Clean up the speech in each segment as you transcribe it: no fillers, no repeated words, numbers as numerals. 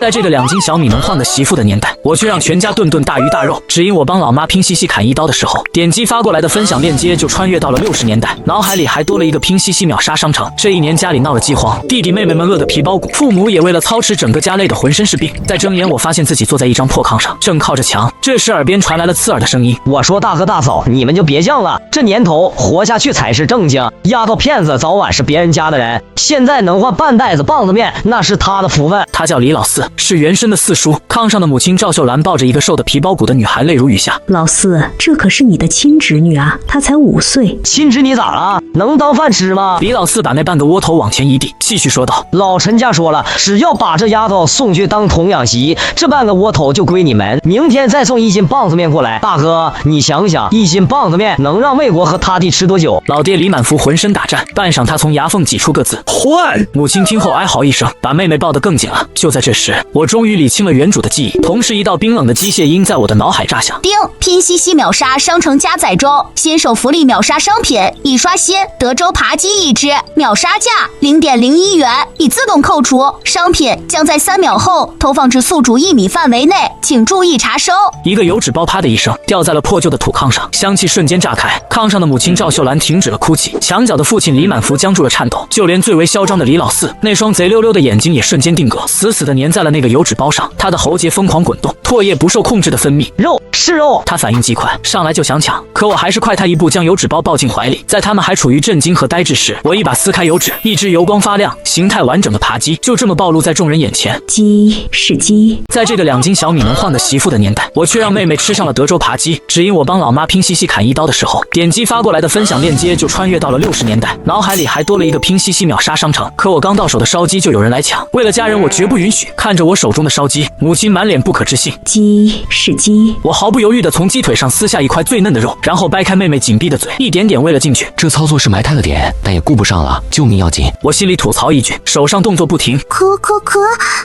在这个2斤小米能换个媳妇的年代，我却让全家顿顿大鱼大肉。只因我帮老妈拼夕夕砍一刀的时候，点击发过来的分享链接就穿越到了60年代，脑海里还多了一个拼夕夕秒杀商城。这一年家里闹了饥荒，弟弟妹妹们饿得皮包骨，父母也为了操持整个家累得浑身是病。在睁眼，我发现自己坐在一张破炕上，正靠着墙。这时耳边传来了刺耳的声音：“我说大哥大嫂，你们就别犟了，这年头活下去才是正经。丫头片子早晚是别人家的人，现在能换半袋子棒子面，那是他的福分。”他叫李老四，是原生的四叔。炕上的母亲赵秀兰抱着一个瘦得皮包骨的女孩，泪如雨下。老四，这可是你的亲侄女啊，她才5岁。亲侄女咋了？能当饭吃吗？李老四把那半个窝头往前一递，继续说道：“老陈家说了，只要把这丫头送去当童养媳，这半个窝头就归你们。明天再送1斤棒子面过来。大哥，你想想，1斤棒子面能让魏国和他弟吃多久？”老爹李满福浑身打颤，半晌他从牙缝挤出个字：“换。”母亲听后哀嚎一声，把妹妹抱得更紧了。就在这时，我终于理清了原主的记忆，同时一道冰冷的机械音在我的脑海炸响：“丁，拼夕夕秒杀商城加载中，新手福利秒杀商品，已刷新德州扒鸡1只，秒杀价0.01元，已自动扣除，商品将在3秒后投放至宿主1米范围内，请注意查收。”一个油纸包啪的一声掉在了破旧的土炕上，香气瞬间炸开。炕上的母亲赵秀兰停止了哭泣，墙角的父亲李满福僵住了颤抖，就连最为嚣张的李老四那双贼溜溜的眼睛也瞬间定格，死死地粘在了那个油纸包上。他的喉结疯狂滚动，唾液不受控制的分泌。肉是肉，他反应极快，上来就想抢，可我还是快他一步将油纸包抱进怀里。在他们还处于震惊和呆滞时，我一把撕开油纸，一只油光发亮、形态完整的扒鸡就这么暴露在众人眼前。鸡是鸡，在这个2斤小米能换个媳妇的年代，我却让妹妹吃上了德州扒鸡。只因我帮老妈拼夕夕砍一刀的时候，点击发过来的分享链接就穿越到了60年代，脑海里还多了一个拼夕夕秒杀商城。可我刚到手的烧鸡就有人来抢，为了家人我绝不允许。看着我手中的烧鸡，母亲满脸不可置信。鸡是鸡，我毫不犹豫地从鸡腿上撕下一块最嫩的肉，然后掰开妹妹紧闭的嘴，一点点喂了进去。这操作是埋汰了点，但也顾不上了，救命要紧。我心里吐槽一句，手上动作不停。咳。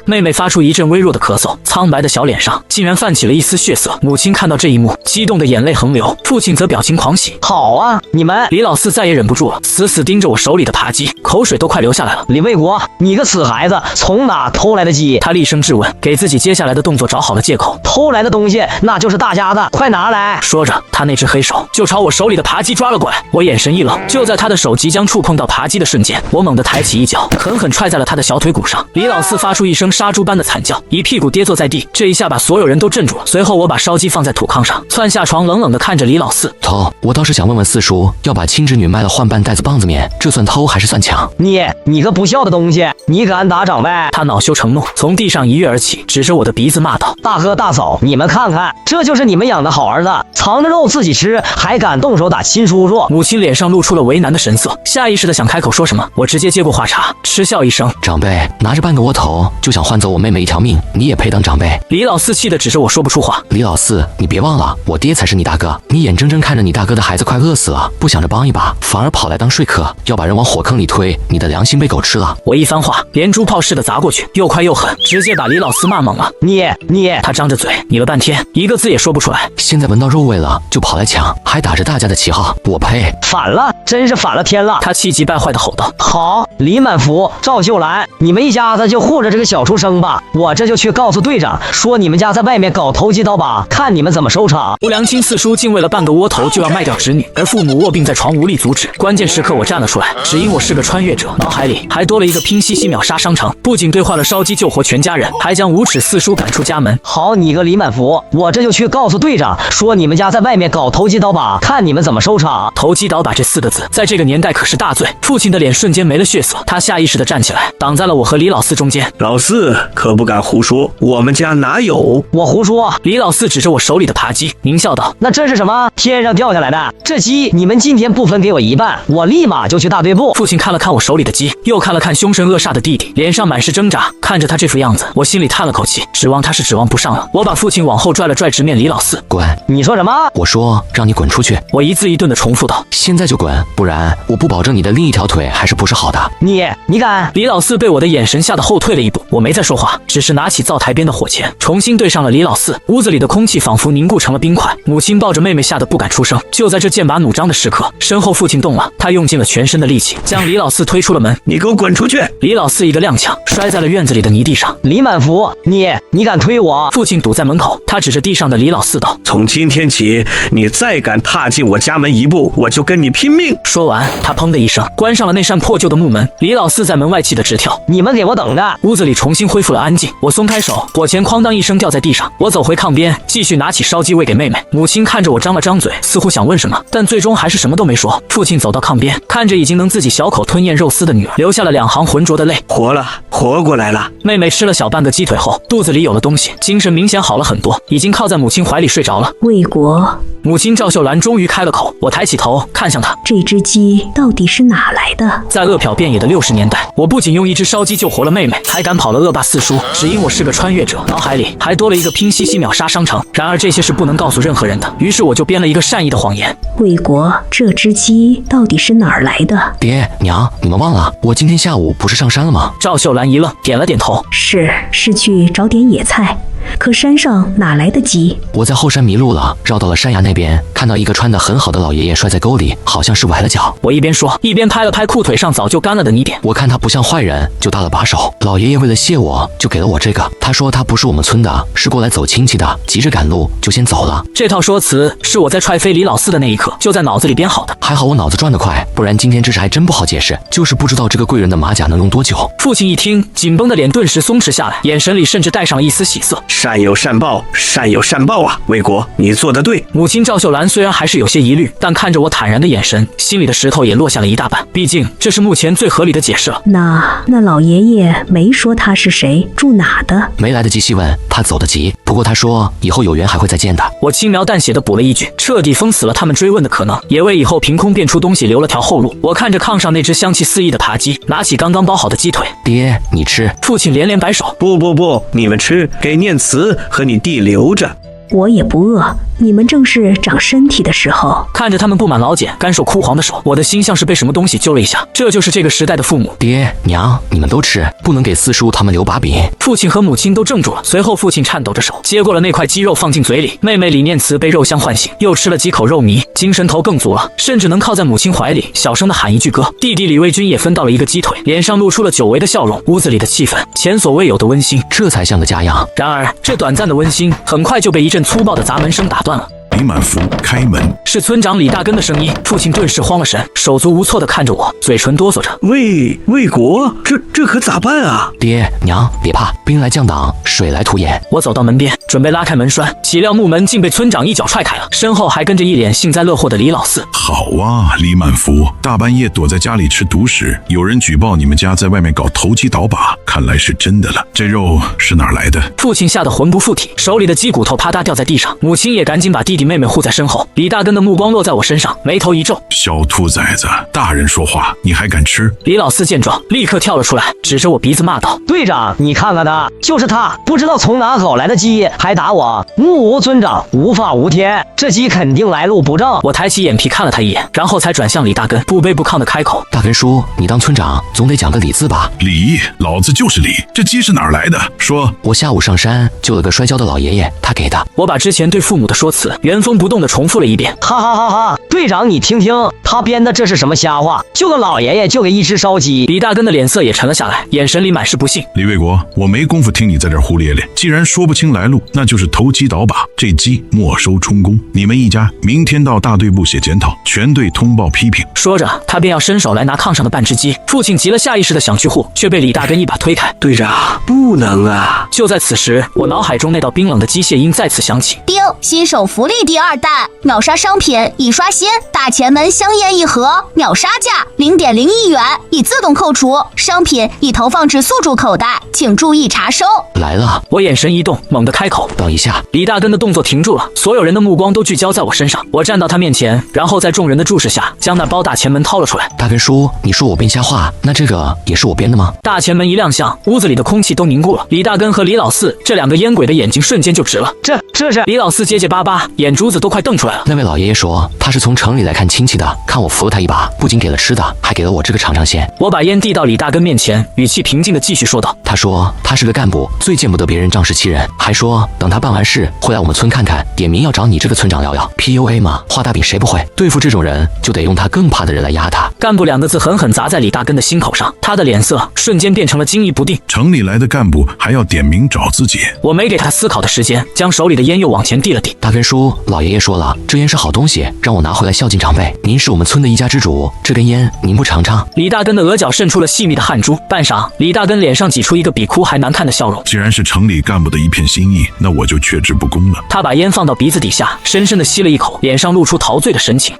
妹妹发出一阵微弱的咳嗽，苍白的小脸上竟然泛起了一丝血色。母亲看到这一幕，激动的眼泪横流，父亲则表情狂喜。好啊，你们！李老四再也忍不住了，死死盯着我手里的扒鸡，口水都快流下来了。李卫国，你个死孩子，从哪偷来的鸡？他厉声质问，给自己接下来的动作找好了借口。偷来的东西那就是大家的，快拿来！说着，他那只黑手就朝我手里的扒鸡抓了过来。我眼神一冷，就在他的手即将触碰到扒鸡的瞬间，我猛地抬起一脚，狠狠踹在了他的小腿骨上。李老四发出一声杀猪般的惨叫，一屁股跌坐在地。这一下把所有人都镇住了。随后我把烧鸡放在土炕上，窜下床，冷冷地看着李老四。偷？我倒是想问问四叔，要把亲侄女卖了换半袋子棒子面，这算偷还是算抢？你个不孝的东西，你敢打长辈？他恼羞成怒，从地上一跃而起，指着我的鼻子骂道：“大哥大嫂，你们看看，这就是你们养的好儿子，藏着肉自己吃，还敢动手打亲叔叔！”母亲脸上露出了为难的神色，下意识的想开口说什么，我直接接过话茬，嗤笑一声：“长辈拿着半个窝头就想换走我妹妹一条命，你也配当长辈？”李老四气得指着我说不出话。李老四，你别忘了，我爹才是你大哥，你眼睁睁看着你大哥的孩子快饿死了，不想着帮一把，反而跑来当说客，要把人往火坑里推，你的良心被狗吃了。我一番话连珠炮似的砸过去，又快又狠，直接把李老四骂懵了。你，他张着嘴你了半天，一个字也说不出来。现在闻到肉味了就跑来抢，还打着大家的旗号，我呸！反了，真是反了天了！他气急败坏地吼道：“好，李满福、赵秀兰，你们一家子就护着这个小畜生吧，我这就去告诉队长，说你们家在外面搞投机倒把，看你们怎么收场！”不良亲四叔竟为了半个窝头就要卖掉侄女，而父母卧病在床无力阻止。关键时刻我站了出来，只因我是个穿越者，脑海里还多了一个拼夕夕秒杀商城，不仅兑换了烧鸡救活全家人，还将无耻四叔赶出家门。好你个李满福，我这就去告诉队长，说你们家在外面搞投机倒把，看你们怎么收场！投机倒把这4个字在这个年代可是大罪。父亲的脸瞬间没了血色，他下意识地站起来，挡在了我和李老四中间。老四可不敢胡说，我们家哪有？我胡说！李老四指着我手里的扒鸡，狞笑道：“那这是什么？天上掉下来的？这鸡你们今天不分给我一半，我立马就去大队部。”父亲看了看我手里的鸡，又看了看凶神恶煞的弟弟，脸上满是挣扎。看着他这副样子，我心里叹了口气，指望他是指望不上了。我把父亲往后拽了拽，直面李老四：“滚！”你说什么？我说让你滚出去。我一字一顿地重复道：“现在就滚，不然我不保证你的另一条腿还是不是好的。”你敢？李老四被我的眼神吓得后退了一步，我没再说话，只是拿起灶台边的火钳，重新对上了李老四。屋子里的空气仿佛凝固成了冰块。母亲抱着妹妹，吓得不敢出声。就在这剑拔弩张的时刻，身后父亲动了，他用尽了全身的力气，将李老四推出了门。你给我滚出去！李老四一个踉跄，摔在了院子里的泥地上。李满福，你敢推我？父亲堵在门口，他指着地上的李老四道：“从今天起，你再敢踏进我家门一步，我就跟你拼命！”说完，他砰的一声关上了那扇破旧的木门。李老四在门外气得直跳。你们给我等着！屋子里重新恢复了安静。我松开手，火钳哐当一声掉在地上。我走回炕边，继续拿起烧鸡喂给妹妹。母亲看着我张了张嘴，似乎想问什么，但最终还是什么都没说。父亲走到炕边，看着已经能自己小口吞咽肉丝的女儿，流下了2行浑浊的泪。活过来了。妹妹吃了小半个鸡腿后，肚子里有了东西，精神明显好了很多，已经靠在母亲怀里睡着了。魏国，母亲赵秀兰终于开了口，我抬起头看向她。这只鸡到底是哪来的？在饿殍遍野的60年代，我不仅用一只烧鸡救活了妹妹，还赶跑了恶霸四叔，只因我是个穿越者，脑海里还多了一个拼夕夕秒杀商城。然而这些是不能告诉任何人的，于是我就编了一个善意的谎言。魏国，这只鸡到底是哪儿来的？爹娘，你们忘了我今天下午不是上山了吗？赵秀兰一愣，点了点头。是去找点野菜，可山上哪来的鸡？我在后山迷路了，绕到了山崖那边，看到一个穿得很好的老爷爷摔在沟里，好像是崴了脚。我一边说，一边拍了拍裤腿上早就干了的泥点。我看他不像坏人，就搭了把手。老爷爷为了谢我，就给了我这个。他说他不是我们村的，是过来走亲戚的，急着赶路，就先走了。这套说辞是我在踹飞李老四的那一刻就在脑子里编好的。还好我脑子转得快，不然今天这事还真不好解释，就是不知道这个贵人的马甲能用多久。父亲一听，紧绷的脸顿时松弛下来，眼神里甚至带上了一丝喜色。善有善报，善有善报啊！魏国，你做得对。母亲赵秀兰虽然还是有些疑虑，但看着我坦然的眼神，心里的石头也落下了一大半。毕竟这是目前最合理的解释了。那老爷爷没说他是谁，住哪的？没来得及细问，他走得急。不过他说以后有缘还会再见的。我轻描淡写的补了一句，彻底封死了他们追问的可能，也为以后凭空变出东西留了条后路。我看着炕上那只香气四溢的扒鸡，拿起刚刚包好的鸡腿。爹，你吃。父亲连连摆手，不，你们吃，给念慈和你弟留着。我也不饿，你们正是长身体的时候。看着他们布满老茧、干瘦枯黄的手，我的心像是被什么东西揪了一下。这就是这个时代的父母。爹娘，你们都吃，不能给四叔他们留把柄。父亲和母亲都怔住了，随后父亲颤抖着手接过了那块鸡肉放进嘴里。妹妹李念慈被肉香唤醒，又吃了几口肉糜，精神头更足了，甚至能靠在母亲怀里小声的喊一句哥。弟弟李卫军也分到了一个鸡腿，脸上露出了久违的笑容，屋子里的气氛前所未有的温馨，这才像个家样。然而这短暂的温馨很快就被一阵粗暴的砸门声打断了。李满福开门，是村长李大根的声音。父亲顿时慌了神，手足无措地看着我，嘴唇哆嗦着。魏国，这可咋办啊？爹娘别怕，兵来将挡，水来土掩。我走到门边，准备拉开门栓，岂料木门竟被村长一脚踹开了，身后还跟着一脸幸灾乐祸的李老四。好啊，李满福，大半夜躲在家里吃独食，有人举报你们家在外面搞投机倒把，看来是真的了。这肉是哪儿来的？父亲吓得魂不附体，手里的鸡骨头啪嗒掉在地上，母亲也赶紧把弟弟妹妹护在身后。李大根的目光落在我身上，眉头一皱：小兔崽子，大人说话你还敢吃？李老四见状立刻跳了出来，指着我鼻子骂道：队长，你看看他，就是他，不知道从哪搞来的鸡，还打我。目无尊长，无法无天，这鸡肯定来路不正。我抬起眼皮看了他一眼，然后才转向李大根，不卑不亢的开口：大根叔，你当村长总得讲个理字吧？理，老子就是理。这鸡是哪儿来的？说。我下午上山救了个摔跤的老爷爷，他给的。我把之前对父母的说辞原封不动的重复了一遍。哈哈哈哈！队长，你听听，他编的这是什么瞎话？救个老爷爷就给一只烧鸡。李大根的脸色也沉了下来，眼神里满是不信。李卫国，我没工夫听你在这胡咧咧。既然说不清来路，那就是投机倒把。这鸡没收充公，你们一家明天到大队部写检讨，全队通报批评。说着，他便要伸手来拿炕上的半只鸡。父亲急了，下意识的想去护，却被李大根一把推开。队长，不能啊！就在此时，我脑海中那道冰冷的机械音再次响起。丁，新手福利第2弹，秒杀商品已刷新，大前门香烟1盒，秒杀价0.01元，已自动扣除，商品已投放至宿主口袋，请注意查收。来了！我眼神一动，猛地开口：等一下！李大根的动作停住了，所有人的目光都聚焦在我身上。我站到他面前，然后在众人的注视下，将那包大前门掏了出来。大根叔，你说我编瞎话，那这个也是我编的吗？大前门一亮相，屋子里的空气都凝固了。李大根和李老四这2个烟鬼的眼睛瞬间就直了。这是李老四结结巴巴，眼珠子都快瞪出来了。那位老爷爷爷说他是从城里来看亲戚的，看我扶了他一把，不仅给了吃的，还给了我这个尝尝鲜。我把烟递到李大根面前，语气平静地继续说道：他说他是个干部，最见不得别人仗势欺人，还说等他办完事会来我们村看看，点名要找你这个村长聊聊。PUA 嘛，画大饼谁不会？对付这种人就得用他更怕的人来压他。干部2个字狠狠砸在李大根的心口上，他的脸色瞬间变成了惊疑不定。城里来的干部还要点名找自己？我没给他思考的时间，将手里的烟又往前递了递。大根叔，老爷爷说了，这烟是好东西，让我拿回来孝敬长辈。您是我们村的一家之主，这根烟您不尝尝？李大根的额角渗出了细密的汗珠，半晌，李大根脸上挤出一个比哭还难看的笑容。既然是城里干部的一片心意，那我就却之不恭了。他把烟放到鼻子底下，深深地吸了一口，脸上露出陶醉的神情。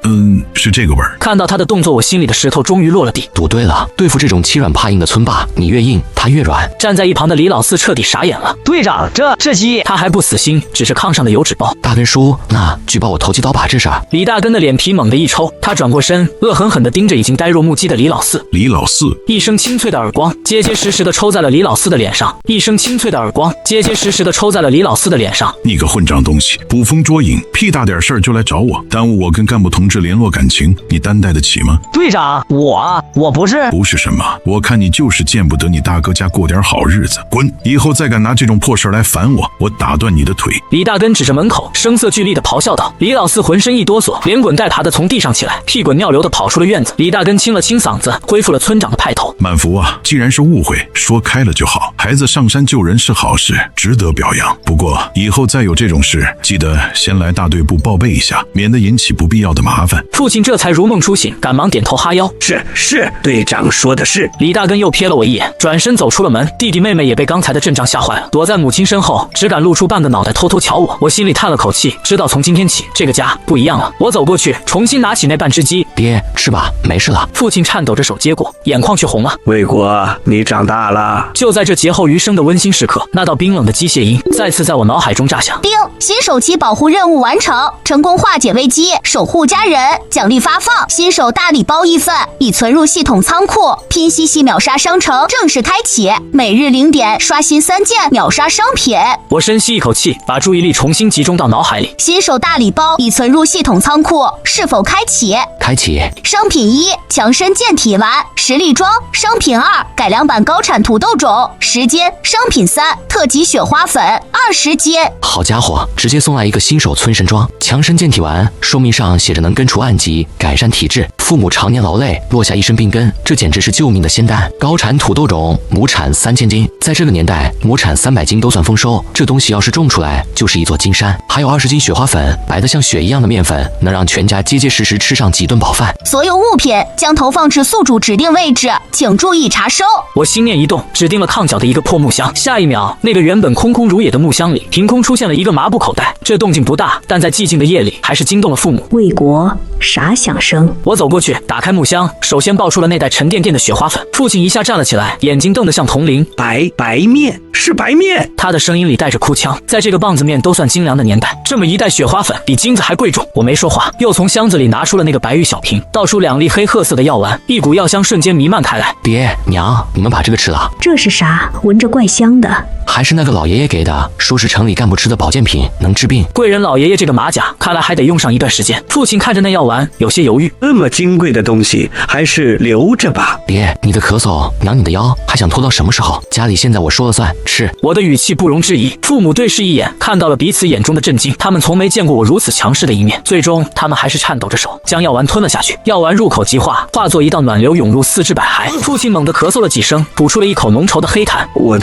是这个味儿。看到他的动作，我心里的石头终于落了地。赌对了，对付这种欺软怕硬的村霸，你越硬，他越软。站在一旁的李老四彻底傻眼了。队长，这鸡他还不死心，只是炕上的油纸包。大根叔，那举报我投机倒把这事儿。李大根的脸皮猛地一抽，他转过身，恶狠狠地盯着已经呆若木鸡的李老四。李老四一声清脆的耳光，结结实实地抽在了李老四的脸上。一声清脆的耳光，结结实实地抽在了李老四的脸上。你个混账东西，捕风捉影，屁大点事儿就来找我，耽误我跟干部同志联络感情，你担待得起吗？队长，我不是什么，我看你就是见不得你大哥家过点好日子，滚！以后再敢拿这种破事来烦我，我打断你的腿！李大根指着门口，声色俱厉地咆哮道。李老四浑身一哆嗦，连滚带爬地从地上起来，屁滚尿流地跑出了院子。李大根清了清嗓子，恢复了村长的派头。满福啊，既然是误会，说开了就好。孩子上山救人是好事，值得表扬。不过以后再有这种事，记得先来大队部报备一下，免得引起不必要的麻烦。父亲这才如梦初醒，赶忙点头哈腰。是，队长说的是。李大根又瞥了我一眼，转身走出了门。弟弟妹妹也被刚才的阵仗吓坏了，躲在母亲身后，只敢露出半个脑袋偷偷瞧我。我心里叹了口气，知道从今天起这个家不一样了。我走过去，重新拿起那半只鸡。爹，吃吧，没事了。父亲颤抖着手接过，眼眶却红了。魏国，你长大了。就在这劫后余生的温馨时刻，那道冰冷的机械音再次在我脑海中炸响。丁，新手期保护任务完成，成功化解危机，守护家人，奖励发放，新手大礼包1份，已存入系统仓库。拼夕夕秒杀商城正式开启，每日0点刷新3件秒杀商品。我深吸一口气，把注意力重新集中到脑海里。新手大礼包已存入系统仓库，是否开启？开启。商品1：强身健体丸实力装。商品2：改良版高产土豆种。时间。商品3：特级雪花粉20斤。好家伙，直接送来一个新手村神装，强身健体丸，说明上写着能根除暗疾，改善体质，父母常年劳累，落下一身病根，这简直是救命的仙丹。高产土豆种，亩产3000斤，在这个年代，亩产300斤都算丰收，这东西要是种出来，就是一座金山。还有20斤雪花粉，白得像雪一样的面粉，能让全家结结实实吃上几顿饱饭。所有物品将投放至宿主指定位置，请注意查收。我心念一动，指定了炕角的一个破木箱。下一秒，那个原本空空如也的木箱里，凭空出现了一个麻布口袋。这动静不大，但在寂静的夜里，还是惊动了父母。魏国，啥响声？我走过去，打开木箱，首先抱出了那袋沉甸甸的雪花粉。父亲一下站了起来，眼睛瞪得像铜铃。白面是白面。他的声音里带着哭腔。在这个棒子面都算精良的年代，这么一袋雪花粉比金子还贵重。我没说话，又从箱子里拿出了那个白玉小瓶，倒出2粒黑褐色的药丸，一股药香瞬间弥漫开来。爹娘，你们把这个吃了。这是啥？闻着怪香的。还是那个老爷爷给的，说是城里干部吃的保健品，能治病。贵人老爷爷这个马甲，看来还得用上一段时间。父亲看着那药丸，有些犹豫。那么金贵的东西，还是留着吧。爹，你的咳嗽，娘你的腰，还想拖到什么时候？家里现在我说了算，吃。我的语气不容置疑。父母对视一眼，看到了彼此眼中的震惊。他们从没见过我如此强势的一面。最终，他们还是颤抖着手将药丸吞了下去。药丸入口即化，化作一道暖流涌入4肢百骸。父亲猛地咳嗽了几声，吐出了一口浓稠的黑痰。我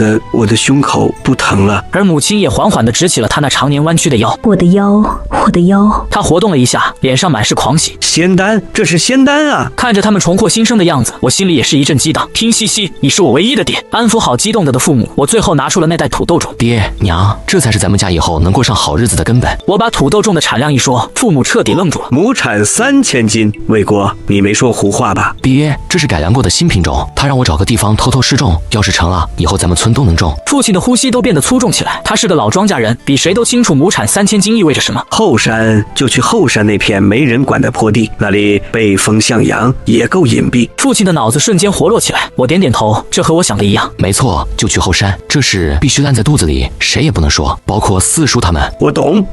的胸口不疼了。而母亲也缓缓地直起了她那常年弯曲的腰。我的腰。她活动了一下，脸上满是狂喜。仙丹，这是仙丹啊！看着他们重获新生的样子，我心里也是一阵激荡。拼夕夕，你是我唯一的爹。安抚好激动的父母，我最后拿出了那袋土豆种。爹娘，这才是咱们家以后能过上好日子的根本。我把土豆种的产量一说，父母彻底愣住了。亩产3000斤，魏国，你没说胡话吧？爹，这是改良过的新品种，他让我找个地方偷偷试种，要是成了，以后咱们村都能种。父亲的呼吸都变得粗重起来。他是个老庄稼人，比谁都清楚亩产3000斤意味着什么。后山就就去后山那片没人管的坡地，那里背风向阳，也够隐蔽。父亲的脑子瞬间活络起来，我点点头，这和我想的一样。没错，就去后山，这事必须烂在肚子里，谁也不能说，包括四叔他们。我懂。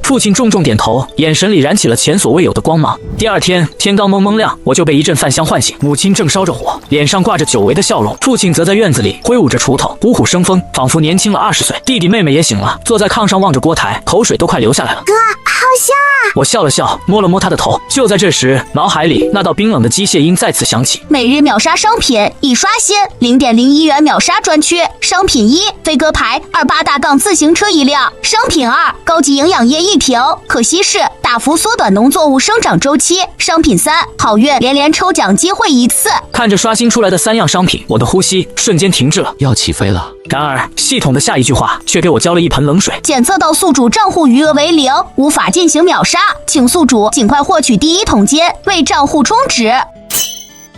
父亲重重点头，眼神里燃起了前所未有的光芒。第二天天刚蒙蒙亮，我就被一阵饭香唤醒。母亲正烧着火，脸上挂着久违的笑容，父亲则在院子里挥舞着锄头，虎虎生风，仿佛年轻了20岁。弟弟妹妹也醒了，坐在炕上望着锅台，口水都快流下来了。哥，好香啊！我笑了笑，摸了摸他的头。就在这时，脑海里那道冰冷的机械音再次响起：每日秒杀商品已刷新0.01元秒杀专区。商品1：飞鸽牌28大杠自行车1辆。商品2：高级营养液1瓶，可稀释，大幅缩短农作物生长周期。商品3：好运连抽奖机会1次。看着刷新出来的3样商品，我的呼吸瞬间停滞了，要起飞了。然而系统的下一句话却给我浇了一盆冷水：检测到宿主账户余额为0，无法进行秒杀，请宿主尽快获取第1桶金，为账户充值。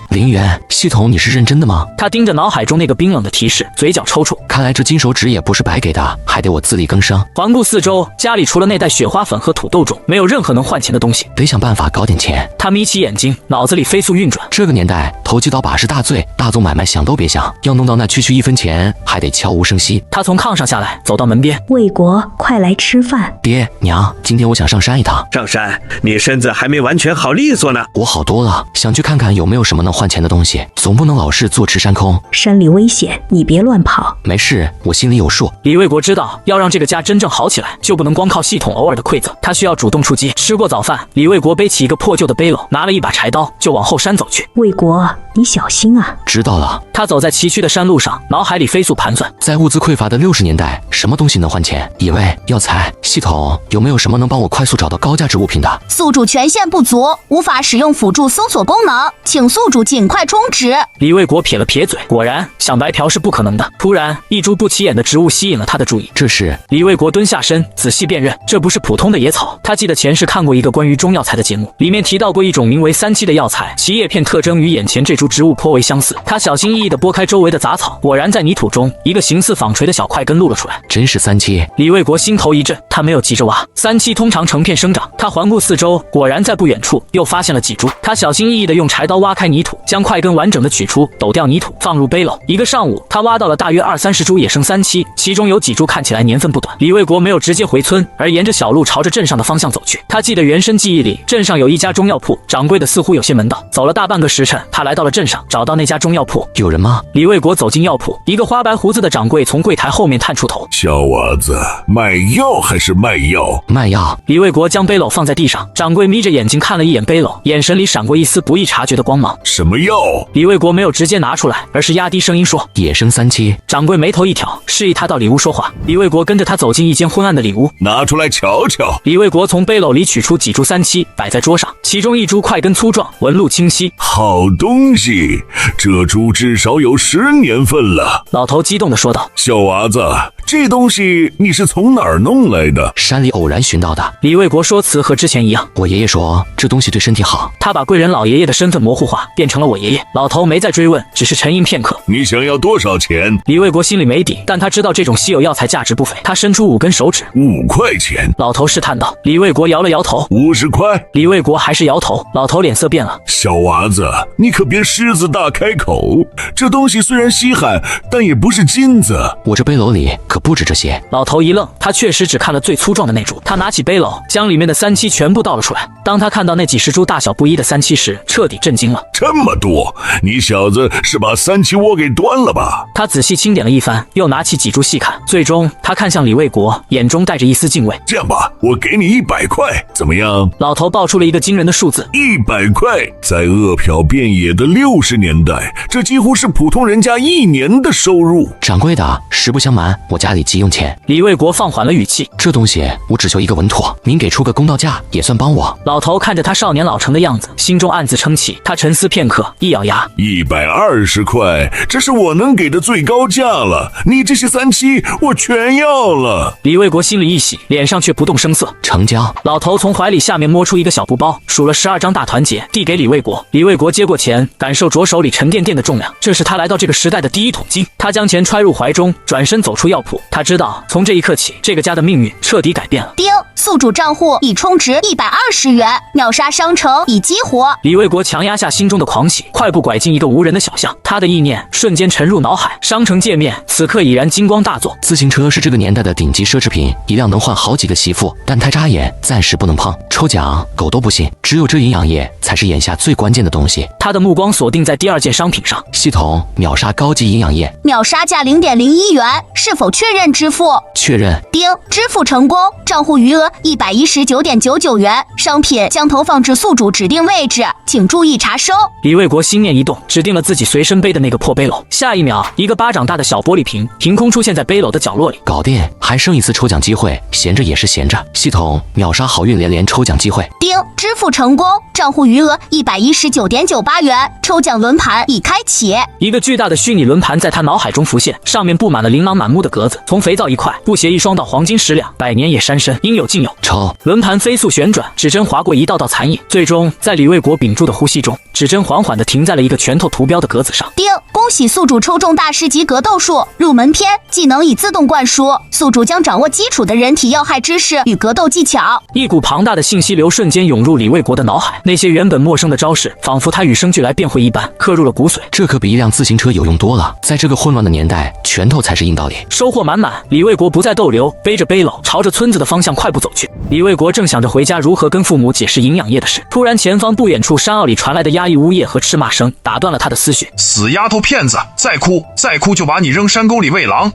0元，系统你是认真的吗？他盯着脑海中那个冰冷的提示，嘴角抽搐。看来这金手指也不是白给的，还得我自力更生。环顾四周，家里除了那袋雪花粉和土豆种，没有任何能换钱的东西。得想办法搞点钱。他眯起眼睛，脑子里飞速运转。这个年代，投机倒把是大罪，大宗买卖想都别想。要弄到那区1分钱，还得悄无声息。他从炕上下来，走到门边。魏国，快来吃饭。爹娘，今天我想上山一趟。上山？你身子还没完全好利索呢。我好多了，想去看看有没有什么能换钱的东西，总不能老是坐吃山空。山里危险，你别乱跑。没事，我心里有数。李卫国知道，要让这个家真正好起来，就不能光靠系统偶尔的馈赠，他需要主动出击。吃过早饭，李卫国背起一个破旧的背篓，拿了一把柴刀，就往后山走去。魏国，你小心啊！知道了。他走在崎岖的山路上，脑海里飞速盘算，在物资匮乏的60年代，什么东西能换钱？野味、药材，系统有没有什么能帮我快速找到高价值物品的？宿主权限不足，无法使用辅助搜索功能，请宿主尽快充值。李卫国撇了撇嘴，果然想白嫖是不可能的。突然，一株不起眼的植物吸引了他的注意。这是李卫国蹲下身，仔细辨认，这不是普通的野草。他记得前世看过一个关于中药材的节目，里面提到过一种名为3七的药材，其叶片特征与眼前这株植物颇为相似。他小心翼翼地拨开周围的杂草，果然在泥土中，一个形似纺锤的小块根露了出来。真是3七。李卫国心头一震，他没有急着挖，3七通常成片生长。他环顾四周，果然在不远处又发现了几株。他小心翼翼地用柴刀挖开泥土，将块根完整的取出，抖掉泥土，放入背篓。一个上午，他挖到了大约20-30株野生3七，其中有几株看起来年份不短。李卫国没有直接回村，而沿着小路朝着镇上的方向走去。他记得原生记忆里，镇上有一家中药铺，掌柜的似乎有些门道。走了大半个时辰，他来到了镇上，找到那家中药铺。有人吗？李卫国走进药铺，一个花白胡子的掌柜从柜台后面探出头。小娃子，卖药还是卖药？卖药。李卫国将背篓放在地上，掌柜眯着眼睛看了一眼背篓，眼神里闪过一丝不易察觉的光芒。什么药？李卫国没有直接拿出来，而是压低声音说：野生3七。掌柜眉头一挑，示意他到里屋说话。李卫国跟着他走进一间昏暗的里屋，拿出来瞧瞧。李卫国从背篓里取出几株3七，摆在桌上，其中一株块根粗壮，纹路清晰。好东西，这株至少有10年份了。老头激动地说道：小娃子，这东西你是从哪儿弄来的？山里偶然寻到的。李卫国说辞和之前一样。我爷爷说这东西对身体好。他把贵人老爷爷的身份模糊化，变成了我爷爷。老头没再追问，只是沉吟片刻。你想要多少钱？李卫国心里没底，但他知道这种稀有药材价值不菲。他伸出5根手指。5块钱。老头试探道。李卫国摇了摇头。50块。李卫国还是摇头。老头脸色变了。小娃子，你可别狮子大开口。这东西虽然稀罕，但也不是金子。我这背篓里可不止这些。老头一愣，他确实只看了最粗壮的那株。他拿起背篓，将里面的3七全部倒了出来。当他看到那几十株大小不一的3七时，彻底震惊了。这么多，你小子是把3七窝给端了吧？他仔细清点了一番，又拿起几株细看。最终，他看向李卫国，眼中带着一丝敬畏。这样吧，我给你100块，怎么样？老头报出了一个惊人的数字：100块。在饿殍遍野的60年代，这几乎是普通人家1年的收入。掌柜的，实不相瞒，我家里急用钱。李卫国放缓了语气：这东西我只求一个稳妥，您给出个公道价也算帮我。老头看着他少年老成的样子，心中暗自称奇。他沉思片刻，一咬牙：120块，这是我能给的最高价了。你这些3七我全要了。李卫国心里一喜，脸上却不动声色。成交。老头从怀里下面摸出一个小布包，数了12张大团结，递给李卫国。李卫国接过钱，感受着手里沉甸甸的重量，这是他来到这个时代的第1桶金。他将钱揣入怀中，转身走出药铺。府。他知道，从这一刻起，这个家的命运彻底改变了。丁，宿主账户已充值120元，秒杀商城已激活。李卫国强压下心中的狂喜，快步拐进一个无人的小巷，他的意念瞬间沉入脑海。商城界面此刻已然金光大作。自行车是这个年代的顶级奢侈品，一辆能换好几个媳妇，但太扎眼，暂时不能碰。抽奖狗都不信，只有这营养液才是眼下最关键的东西。他的目光锁定在第2件商品上，系统秒杀高级营养液，秒杀价0.01元，是否确认支付？确认。丁，支付成功，账户余额119.99元，商品将投放至宿主指定位置，请注意查收。李卫国心念一动，指定了自己随身背的那个破背篓。下一秒，一个巴掌大的小玻璃瓶凭空出现在背篓的角落里。搞定，还剩一次抽奖机会，闲着也是闲着。系统秒杀好运连连抽奖机会。丁，支付成功，账户余额119.98元，抽奖轮盘已开启。一个巨大的虚拟轮盘在他脑海中浮现，上面布满了琳琅满目的格子，从肥皂1块、布鞋1双到黄金10两，百年也山参，应有尽有。抽，轮盘飞速旋转，指针划过一道道残影，最终在李卫国屏住的呼吸中，指针缓缓地停在了一个拳头图标的格子上。丁，恭喜宿主抽中大师级格斗术入门篇，技能已自动灌输，宿主将掌握基础的人体要害知识与格斗技巧。一股庞大的信息流瞬间涌入李卫国的脑海，那些原本陌生的招式，仿佛他与生俱来便会一般，刻入了骨髓。这可比一辆自行车有用多了。在这个混乱的年代，拳头才是硬道理。收获满满，李卫国不再逗留，背着背篓朝着村子的方向快步走去。李卫国正想着回家如何跟父母解释营养液的事，突然前方不远处山坳里传来的压抑呜咽和斥骂声打断了他的思绪。死丫头片子，再哭就把你扔山沟里喂狼！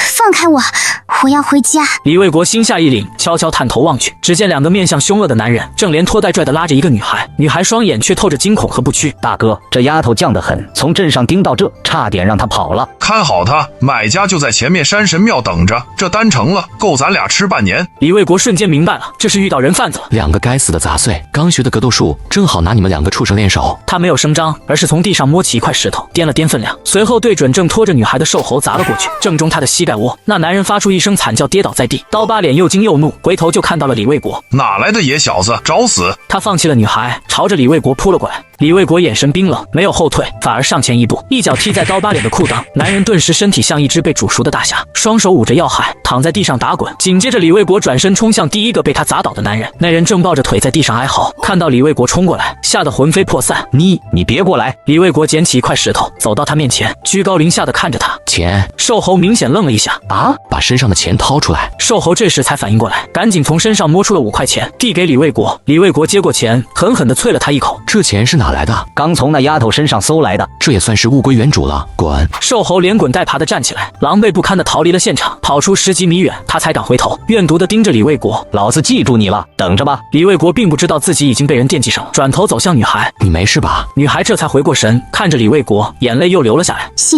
放开我，我要回家。李卫国心下一凛，悄悄探头望去，只见2个面相凶恶的男人正连拖带拽地拉着一个女孩，女孩双眼却透着惊恐和不屈。大哥，这丫头犟得很，从镇上盯到这，差点让她跑了。看好她，买家就在前面山神庙等着，这单成了，够咱俩吃半年。李卫国瞬间明白了，这是遇到人贩子了。2个该死的杂碎，刚学的格斗术正好拿你们2个畜生练手。他没有声张，而是从地上摸起一块石头，掂了掂分量，随后对准正拖着女孩的瘦猴砸了过去，正中她的膝盖窝。那男人发出一声惨叫，跌倒在地，刀疤脸又惊又怒，回头就看到了李卫国。哪来的野小子，找死！他放弃了女孩，朝着李卫国扑了过来。李卫国眼神冰冷，没有后退，反而上前一步，一脚踢在刀疤脸的裤裆。男人顿时身体像一只被煮熟的大虾，双手捂着要害，躺在地上打滚。紧接着，李卫国转身冲向第一个被他砸倒的男人，那人正抱着腿在地上哀嚎，看到李卫国冲过来，吓得魂飞魄散。你别过来！李卫国捡起一块石头，走到他面前，居高临下的看着他。钱。瘦猴明显愣了一下，啊！把身上的钱掏出来。瘦猴这时才反应过来，赶紧从身上摸出了5块钱，递给李卫国。李卫国接过钱，狠狠地啐了他一口。这钱是哪来的？刚从那丫头身上搜来的。这也算是物归原主了。滚！瘦猴连滚带爬地站起来，狼狈不堪地逃离了现场，跑出10几米远，他才敢回头，怨毒地盯着李卫国。老子记住你了，等着吧。李卫国并不知道自己已经被人惦记上了，转头走向女孩。你没事吧？女孩这才回过神，看着李卫国，眼泪又流了下来。谢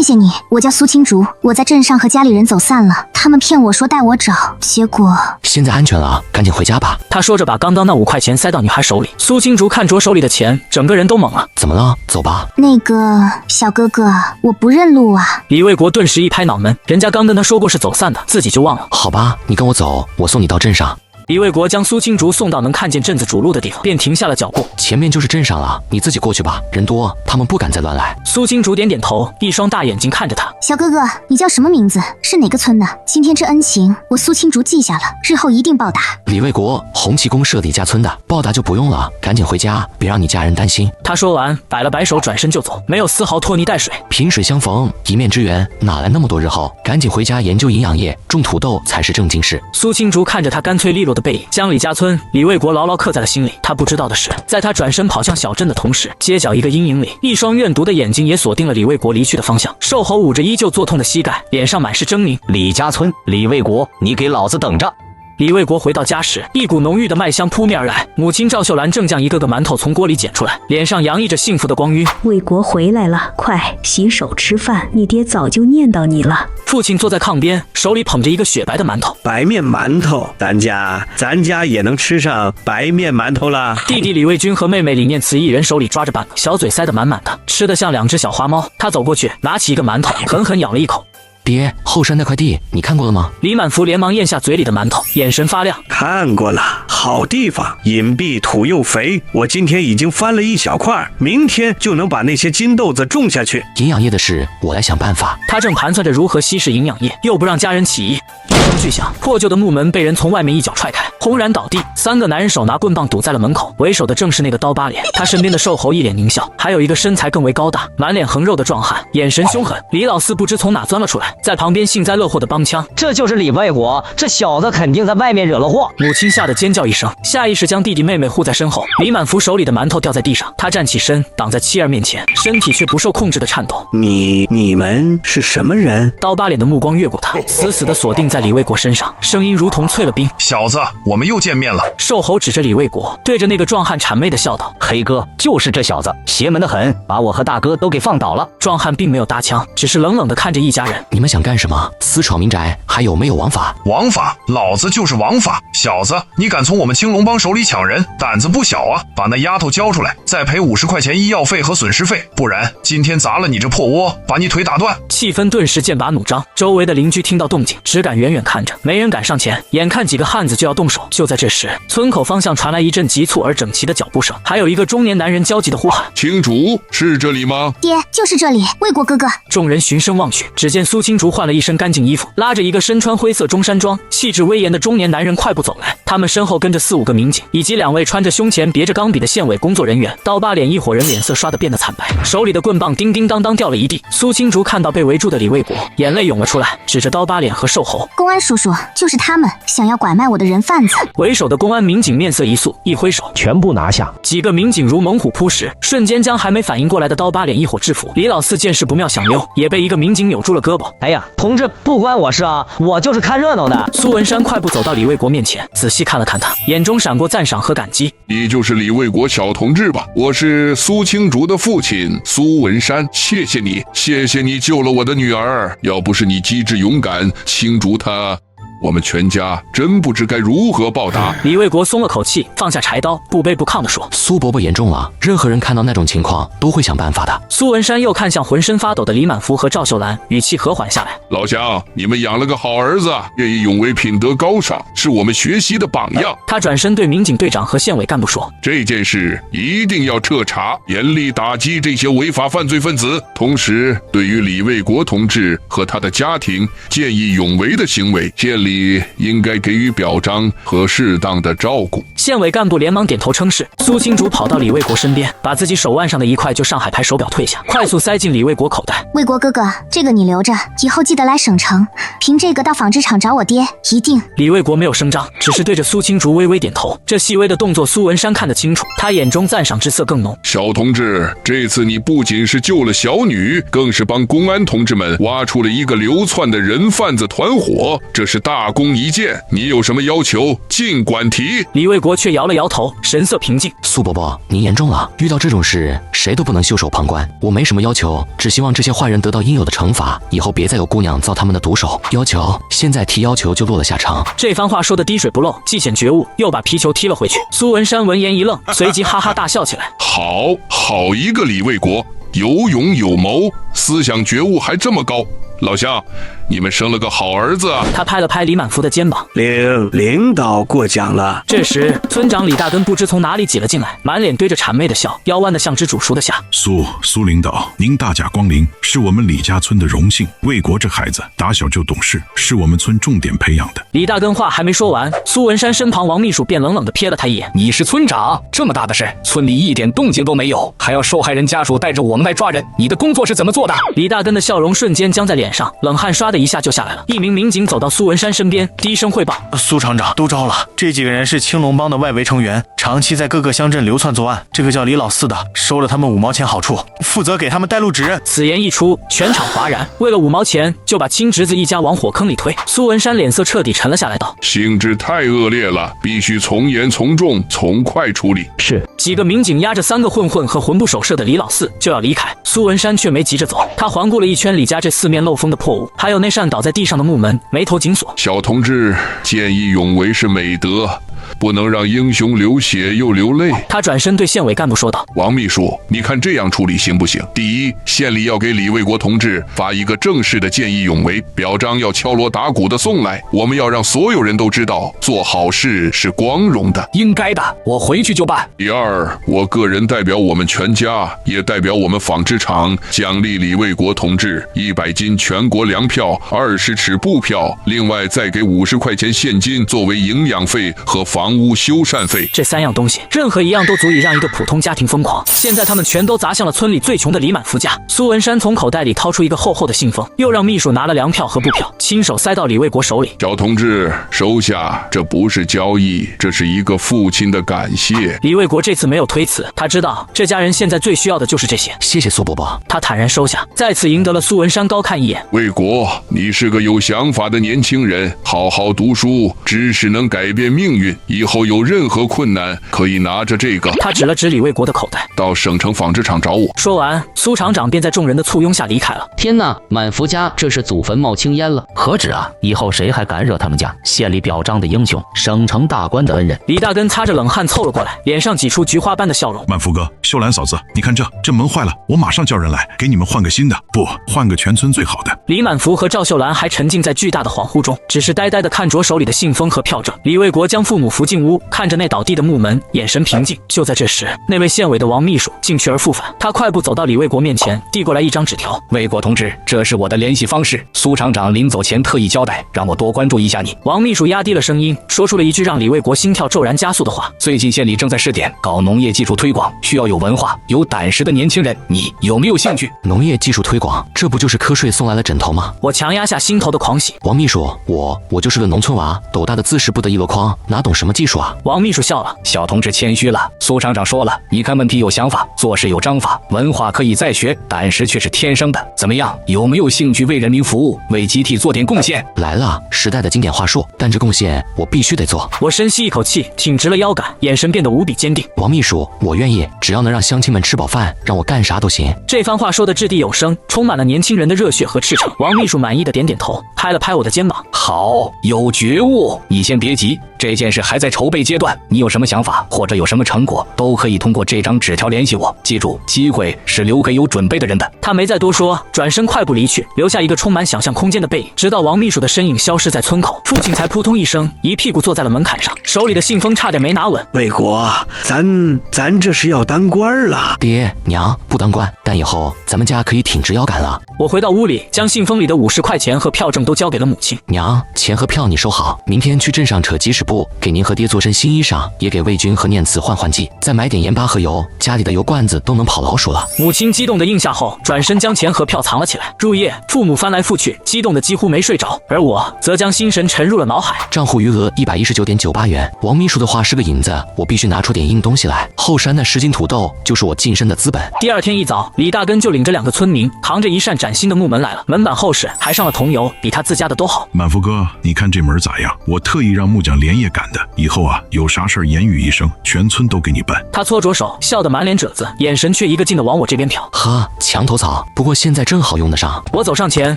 谢你，我叫苏青竹，我在镇上和家里人走散了，他们骗我说带我找，结果现在安全了，赶紧回家吧。他说着把刚刚那5块钱塞到女孩手里。苏青竹看着手里的钱，整个人都懵了。怎么了？走吧。那个小哥哥，我不认路啊。李卫国顿时一拍脑门，人家刚跟他说过是走散的，自己就忘了。好吧，你跟我走，我送你到镇上。李卫国将苏青竹送到能看见镇子主路的地方，便停下了脚步。前面就是镇上了，你自己过去吧，人多，他们不敢再乱来。苏青竹点点头，一双大眼睛看着他。小哥哥，你叫什么名字？是哪个村的？今天这恩情，我苏青竹记下了，日后一定报答。李卫国，红旗公社李家村的，报答就不用了，赶紧回家，别让你家人担心。他说完，摆了摆手，转身就走，没有丝毫拖泥带水。萍水相逢，一面之缘，哪来那么多日后？赶紧回家研究营养液，种土豆才是正经事。苏青竹看着他干脆利落的背影，将李家村李卫国牢牢刻在了心里。他不知道的是，在他转身跑向小镇的同时，街角一个阴影里，一双怨毒的眼睛也锁定了李卫国离去的方向。瘦猴捂着依旧作痛的膝盖，脸上满是狰狞。李家村，李卫国，你给老子等着！李卫国回到家时，一股浓郁的麦香扑面而来。母亲赵秀兰正将一个个馒头从锅里捡出来，脸上洋溢着幸福的光晕。卫国回来了，快洗手吃饭，你爹早就念叨你了。父亲坐在炕边，手里捧着一个雪白的馒头。白面馒头，咱家也能吃上白面馒头了。弟弟李卫军和妹妹李念慈一人手里抓着半个，小嘴塞得满满的，吃得像2只小花猫。他走过去，拿起一个馒头，狠狠咬了一口。爹，后山那块地你看过了吗？李满福连忙咽下嘴里的馒头，眼神发亮。看过了，好好地方，隐蔽，土又肥。我今天已经翻了一小块，明天就能把那些金豆子种下去。营养液的事，我来想办法。他正盘算着如何稀释营养液，又不让家人起疑。一声巨响，破旧的木门被人从外面一脚踹开，轰然倒地。3个男人手拿棍棒堵在了门口，为首的正是那个刀疤脸，他身边的瘦猴一脸狞笑，还有一个身材更为高大、满脸横肉的壮汉，眼神凶狠。李老四不知从哪钻了出来，在旁边幸灾乐祸的帮腔：“这就是李卫国，这小子肯定在外面惹了祸。”母亲吓得尖叫一声，下意识将弟弟妹妹护在身后。李满福手里的馒头掉在地上，他站起身挡在妻儿面前，身体却不受控制的颤抖。你们是什么人？刀疤脸的目光越过他，死死地锁定在李卫国身上，声音如同淬了冰：“小子，我们又见面了。”瘦猴指着李卫国，对着那个壮汉谄媚地笑道：“黑哥，就是这小子，邪门的很，把我和大哥都给放倒了。”壮汉并没有搭腔，只是冷冷地看着一家人：“你们想干什么？私闯民宅，还有没有王法？”“王法，老子就是王法！小子，你敢从我们青龙帮手里抢人，胆子不小啊！把那丫头交出来，再赔50块钱医药费和损失费，不然今天砸了你这破窝，把你腿打断！”气氛顿时剑拔弩张，周围的邻居听到动静，只敢远远看着，没人敢上前。眼看几个汉子就要动手，就在这时，村口方向传来一阵急促而整齐的脚步声，还有一个中年男人焦急地呼喊：“青竹，是这里吗？”“爹，就是这里，卫国哥哥。”众人循声望去，只见苏青竹换了一身干净衣服，拉着一个身穿灰色中山装、气质威严的中年男人快步走来。他们身后跟着4、5个民警，以及2位穿着胸前别着钢笔的县委工作人员。刀疤脸一伙人脸色刷得变得惨白，手里的棍棒叮叮当当掉了一地。苏青竹看到被围住的李卫国，眼泪涌了出来，指着刀疤脸和瘦猴：“公安叔叔，就是他们想要拐卖我的人贩子。”为首的公安民警面色一肃，一挥手：“全部拿下！”几个民警如猛虎扑食，瞬间将还没反应过来的刀疤脸一伙制服。李老四见势不妙想溜，也被一个民警扭住了胳膊。“哎呀，同志，不关我事啊，我就是看热闹的。”苏文山快步走到李卫国面前，仔细看了看他，眼中闪过赞赏和感激。“你就是李卫国小同志吧？我是苏青竹的父亲苏文山，谢谢你，谢谢你救了我的女儿。要不是你机智勇敢，青竹他……我们全家真不知该如何报答。”李卫国松了口气，放下柴刀，不卑不亢地说：“苏伯伯严重了，任何人看到那种情况都会想办法的。”苏文山又看向浑身发抖的李满福和赵秀兰，语气和缓下来：“老乡，你们养了个好儿子，愿意勇为，品德高尚，是我们学习的榜样。”他转身对民警队长和县委干部说：“这件事一定要彻查，严厉打击这些违法犯罪分子。同时，对于李卫国同志和他的家庭见义勇为的行为，县里应该给予表彰和适当的照顾。”县委干部连忙点头称是。苏青竹跑到李卫国身边，把自己手腕上的一块旧上海牌手表退下，快速塞进李卫国口袋。“卫国哥哥，这个你留着，以后记得来省城，凭这个到纺织厂找我爹，一定。”李卫国没有声张，只是对着苏青竹微微点头。这细微的动作，苏文山看得清楚，他眼中赞赏之色更浓。“小同志，这次你不仅是救了小女，更是帮公安同志们挖出了一个流窜的人贩子团伙，这是大功一件。你有什么要求，尽管提。”李卫国却摇了摇头，神色平静。“苏伯伯，您严重了，遇到这种事，谁都不能袖手旁观。我没什么要求，只希望这些坏人得到应有的惩罚，以后别再有姑娘造他们的毒手。要求现在提要求就落了下乘。”这番话说得滴水不漏，既显觉悟，又把皮球踢了回去。苏文山闻言一愣，随即哈哈大笑起来：“好一个李卫国，有勇有谋，思想觉悟还这么高。老乡，你们生了个好儿子啊！”他拍了拍李满福的肩膀：“领导过奖了。”这时，村长李大根不知从哪里挤了进来，满脸堆着谄媚的笑，腰弯得像只煮熟的虾。“苏领导，您大驾光临，是我们李家村的荣幸。卫国这孩子打小就懂事，是我们村重点培养的。”李大根话还没说完，苏文山身旁王秘书便冷冷地瞥了他一眼：“你是村长，这么大的事，村里一点动静都没有，还要受害人家属带着我们来抓人，你的工作是怎么做的？”李大根的笑容瞬间僵在脸上，冷汗唰的一下就下来了。一名民警走到苏文山身边，低声汇报：“苏厂长都招了，这几个人是青龙帮的外围成员，长期在各个乡镇流窜作案。这个叫李老四的收了他们5毛钱好处，负责给他们带路指认。”此言一出，全场哗然。为了5毛钱，就把亲侄子一家往火坑里推。苏文山脸色彻底沉了下来，道：“性质太恶劣了，必须从严从重，从快处理。”是。几个民警押着3个混混和魂不守舍的李老四就要离开，苏文山却没急着走，他环顾了一圈李家这4面漏风的破屋，还有那扇倒在地上的木门，眉头紧锁：“小同志，见义勇为是美德，不能让英雄流血又流泪。他转身对县委干部说道：“王秘书，你看这样处理行不行？第一，县里要给李卫国同志发一个正式的见义勇为表彰，要敲锣打鼓的送来。我们要让所有人都知道，做好事是光荣的，应该的，我回去就办。第二，我个人代表我们全家，也代表我们纺织厂，奖励李卫国同志100斤全国粮票、20尺布票，另外再给50块钱现金作为营养费和房屋修缮费。这3样东西，任何一样都足以让一个普通家庭疯狂。现在他们全都砸向了村里最穷的李满福家。”苏文山从口袋里掏出一个厚厚的信封，又让秘书拿了粮票和布票，亲手塞到李卫国手里。小同志，收下，这不是交易，这是一个父亲的感谢。李卫国这次没有推辞，他知道这家人现在最需要的就是这些。谢谢苏伯伯。他坦然收下，再次赢得了苏文山高看一眼。卫国，你是个有想法的年轻人，好好读书，知识能改变命运。以后有任何困难，可以拿着这个。他指了指李卫国的口袋，到省城纺织厂找我。说完，苏厂长便在众人的簇拥下离开了。天哪，满福家这是祖坟冒青烟了！何止啊！以后谁还敢惹他们家？县里表彰的英雄，省城大官的恩人。李大根擦着冷汗凑了过来，脸上挤出菊花般的笑容。满福哥，秀兰嫂子，你看这门坏了，我马上叫人来给你们换个新的，不换个全村最好的。李满福和赵秀兰还沉浸在巨大的恍惚中，只是呆呆地看着手里的信封和票证。李卫国将父母扶进屋，看着那倒地的木门，眼神平静。就在这时，那位县委的王秘书竟去而复返，他快步走到李卫国面前，递过来一张纸条。卫国同志，这是我的联系方式，苏厂长临走前特意交代，让我多关注一下你。王秘书压低了声音，说出了一句让李卫国心跳骤然加速的话：最近县里正在试点搞农业技术推广，需要有文化、有胆识的年轻人，你有没有兴趣？农业技术推广，这不就是瞌睡送来了枕头吗？我强压下心头的狂喜。王秘书，我就是个农村娃，斗大的姿势部的一箩筐，哪懂什么技术啊？王秘书笑了：小同志谦虚了，苏厂长说了，你看问题有想法，做事有章法，文化可以再学，胆识却是天生的。怎么样，有没有兴趣为人民服务，为集体做点贡献？来了，时代的经典话术，但这贡献我必须得做。我深吸一口气，挺直了腰杆，眼神变得无比坚定。王秘书，我愿意，只要能让乡亲们吃饱饭，让我干啥都行。这番话说的掷地有声，充满了年轻人的热血和赤诚。王秘书满意的点点头，拍了拍我的肩膀：好，有觉悟。你先别急，这件事还在筹备阶段，你有什么想法或者有什么成果，都可以通过这张纸条联系我。记住，机会是留给有准备的人的。他没再多说，转身快步离去，留下一个充满想象空间的背影。直到王秘书的身影消失在村口，父亲才扑通一声一屁股坐在了门槛上，手里的信封差点没拿稳。卫国，咱这是要当官了。爹娘不当官，但以后咱们家可以挺直腰杆了。我回到屋里，将信封里的50块钱和票证都交给了母亲。娘，钱和票你收好，明天去镇上扯集市部，给您和爹做身新衣裳，也给魏军和念慈换换季，再买点盐巴和油，家里的油罐子都能跑老鼠了。母亲激动地应下后，转身将钱和票藏了起来。入夜，父母翻来覆去，激动得几乎没睡着，而我则将心神沉入了脑海。账户余额119.98元。王秘书的话是个引子，我必须拿出点硬东西来。后山那10斤土豆就是我晋升的资本。第二天一早，李大根就领着2个村民，扛着一扇崭新的木门来了，门板厚实，还上了桐油，比他自家的都好。满福哥，你看这门咋样？我特意让木匠连夜赶的，以后啊，有啥事儿言语一声，全村都给你办。他搓着手，笑得满脸褶子，眼神却一个劲地往我这边瞟。呵，墙头草，不过现在正好用得上。我走上前，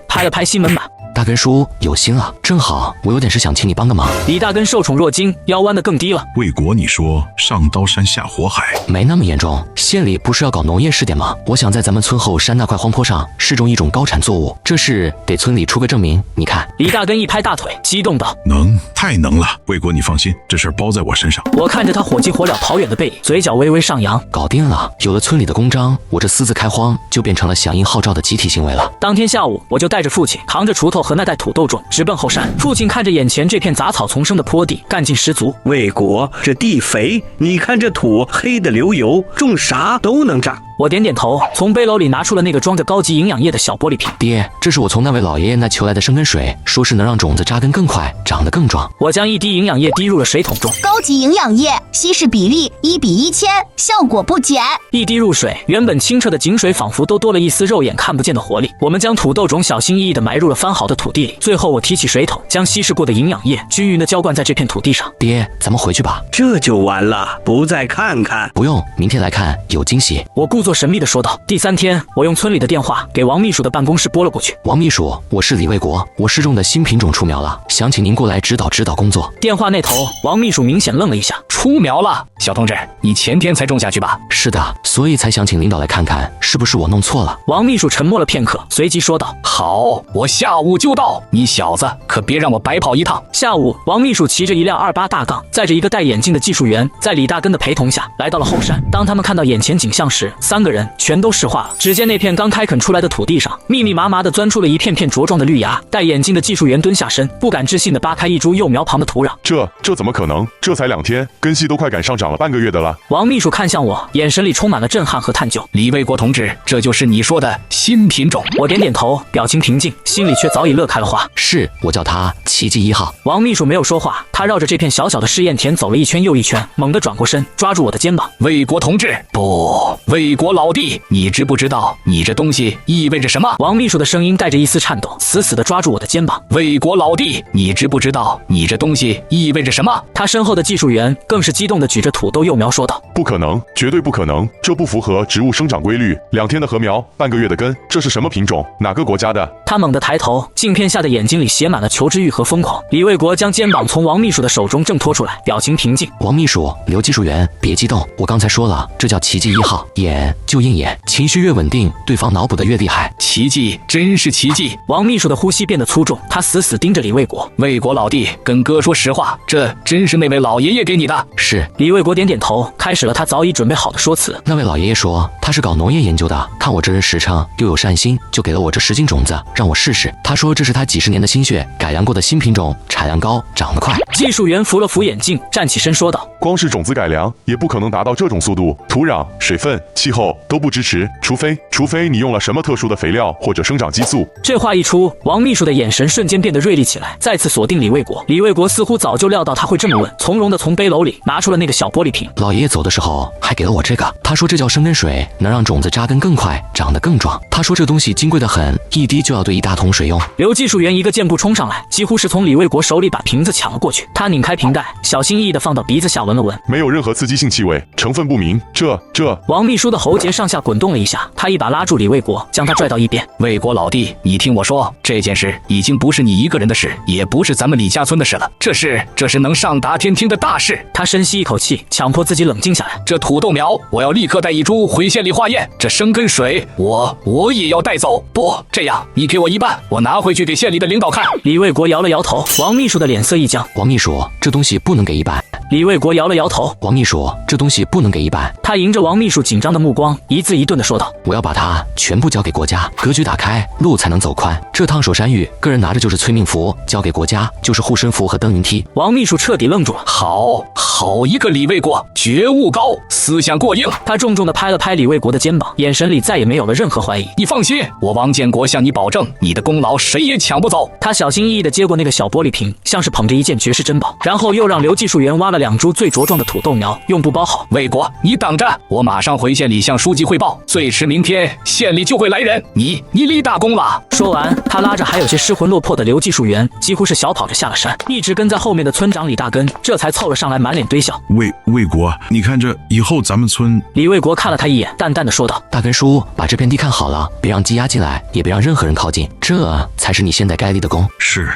拍了拍新门板。大根叔有心啊，正好我有点事想请你帮个忙。李大根受宠若惊，腰弯得更低了。魏国，你说上刀山下火海，没那么严重。县里不是要搞农业试点吗？我想在咱们村后山那块荒坡上试种一种高产作物，这事得村里出个证明。你看，李大根一拍大腿，激动道：能，太能了！魏国，你放心，这事儿包在我身上。我看着他火急火燎跑远的背影，嘴角微微上扬。搞定了，有了村里的公章，我这私自开荒就变成了响应号召的集体行为了。当天下午，我就带着父亲扛着锄头和那袋土豆种，直奔后山。父亲看着眼前这片杂草丛生的坡地，干劲十足。魏国，这地肥，你看这土黑的流油，种啥都能长。我点点头，从背篓里拿出了那个装着高级营养液的小玻璃瓶。爹，这是我从那位老爷爷那求来的生根水，说是能让种子扎根更快，长得更壮。我将一滴营养液滴入了水桶中。高级营养液，稀释比例1:1000，效果不减。一滴入水，原本清澈的井水仿佛都多了一丝肉眼看不见的活力。我们将土豆种小心翼翼地埋入了翻好的土地里。最后，我提起水桶，将稀释过的营养液均匀地浇灌在这片土地上。爹，咱们回去吧。这就完了，不再看看？不用，明天来看，有惊喜。我故作作神秘地说道。第3天，我用村里的电话给王秘书的办公室拨了过去。王秘书，我是李卫国，我试种的新品种出苗了，想请您过来指导工作。电话那头，王秘书明显愣了一下。出苗了，小同志，你前天才种下去吧？是的，所以才想请领导来看看，是不是我弄错了。王秘书沉默了片刻，随即说道：好，我下午就到，你小子可别让我白跑一趟。下午，王秘书骑着一辆28大杠，载着一个戴眼镜的技术员，在李大根的陪同下来到了后山。当他们看到眼前景象时，3个人全都石化了。只见那片刚开垦出来的土地上，密密麻麻地钻出了一片片茁壮的绿芽。戴眼镜的技术员蹲下身，不敢置信地扒开一株幼苗旁的土壤。这怎么可能？这才2天，根系都快赶上长了半个月的了。王秘书看向我，眼神里充满了震撼和探究。李卫国同志，这就是你说的新品种？我点点头，表情平静，心里却早已乐开了花。是，我叫它奇迹1号。王秘书没有说话，他绕着这片小小的试验田走了一圈又一圈，猛地转过身，抓住我的肩膀。卫国同志，不，卫国老弟，你知不知道你这东西意味着什么？王秘书的声音带着一丝颤抖，死死地抓住我的肩膀。卫国老弟，你知不知道你这东西意味着什么？他身后的技术员更是激动地举着土豆幼苗说道：不可能，绝对不可能，这不符合植物生长规律。2天的禾苗，半个月的根，这是什么品种？哪个国家的？他猛地抬头，镜片下的眼睛里写满了求知欲和疯狂。李卫国将肩膀从王秘书的手中挣脱出来，表情平静。王秘书，刘技术员，别激动，我刚才说了，这叫奇迹1号，眼就应眼，情绪越稳定，对方脑补的越厉害。奇迹，真是奇迹！王秘书的呼吸变得粗重，他死死盯着李卫国。卫国老弟，跟哥说实话，这真是那位老爷爷给你的？是。李卫国点点头，开始了他早已准备好的说辞。那位老爷爷说他是搞农业研究的，看我这人实诚又有善心，就给了我这10斤种子让我试试。他说这是他几10年的心血改良过的新品种，产量高，长得快。技术员扶了扶眼镜，站起身说道：光是种子改良也不可能达到这种速度，土壤、水分、气候都不支持，除非你用了什么特殊的肥料或者生长激素。这话一出，王秘书的眼神瞬间变得锐利起来，再次锁定李卫国。李卫国似乎早就料到他会这么问，从容地从背篓里拿出了那个小玻璃瓶。老爷爷走的时候还给了我这个，他说这叫生根水，能让种子扎根更快，长得更壮。他说这东西金贵得很，一滴就要兑1大桶水用。刘技术员一个箭步冲上来，几乎是从李卫国手里把瓶子抢了过去。他拧开瓶盖，小心翼翼地放到鼻子下闻了闻，没有任何刺激性气味，成分不明。这……王秘书的喉结上下滚动了一下，他一把拉住李卫国，将他拽到一边。卫国老弟，你听我说，这件事已经不是你一个人的事，也不是咱们李家村的事了，这是能上达天听的大事。他深吸一口气，强迫自己冷静下来。这土豆苗，我要立刻带1株回县里化验。这生根水，我也要带走。不，这样你给我1半，我拿回去给县里的领导看。李卫国摇了摇头。王秘书的脸色一僵。王秘书，这东西不能给1半。李卫国摇了摇头。王秘书，这东西不能给1半。他迎着王秘书紧张的目光，一字一顿地说道：我要把它全部交给国家，格局打开，路才能走宽。这趟守山芋，个人拿着就是催命符，交给国家就是护身符和登云梯。王秘书彻底愣住了。好一个李卫国，觉悟高，思想过硬。他重重地拍了拍李卫国的肩膀，眼神里再也没有了任何怀疑。你放心，我王建国向你保证，你的功劳谁也抢不走。他小心翼翼地接过那个小玻璃瓶，像是捧着一件绝世珍宝，然后又让刘技术员挖了2株最茁壮的土豆苗，用布包好。卫国，你等着，我马上回县里向书记汇报，最迟明天县里就会来人，你立大功了。说完，他拉着还有些失魂落魄的刘技术员，几乎是小跑着下了山。一直跟在后面的村长李大根这才凑了上来，满脸堆笑。卫国，你看这以后咱们村……李卫国看了他一眼，淡淡的说道：大根叔，把这片地看好了，别让鸡鸭进来，也别让任何人靠近，这才是你现在该立的功。是，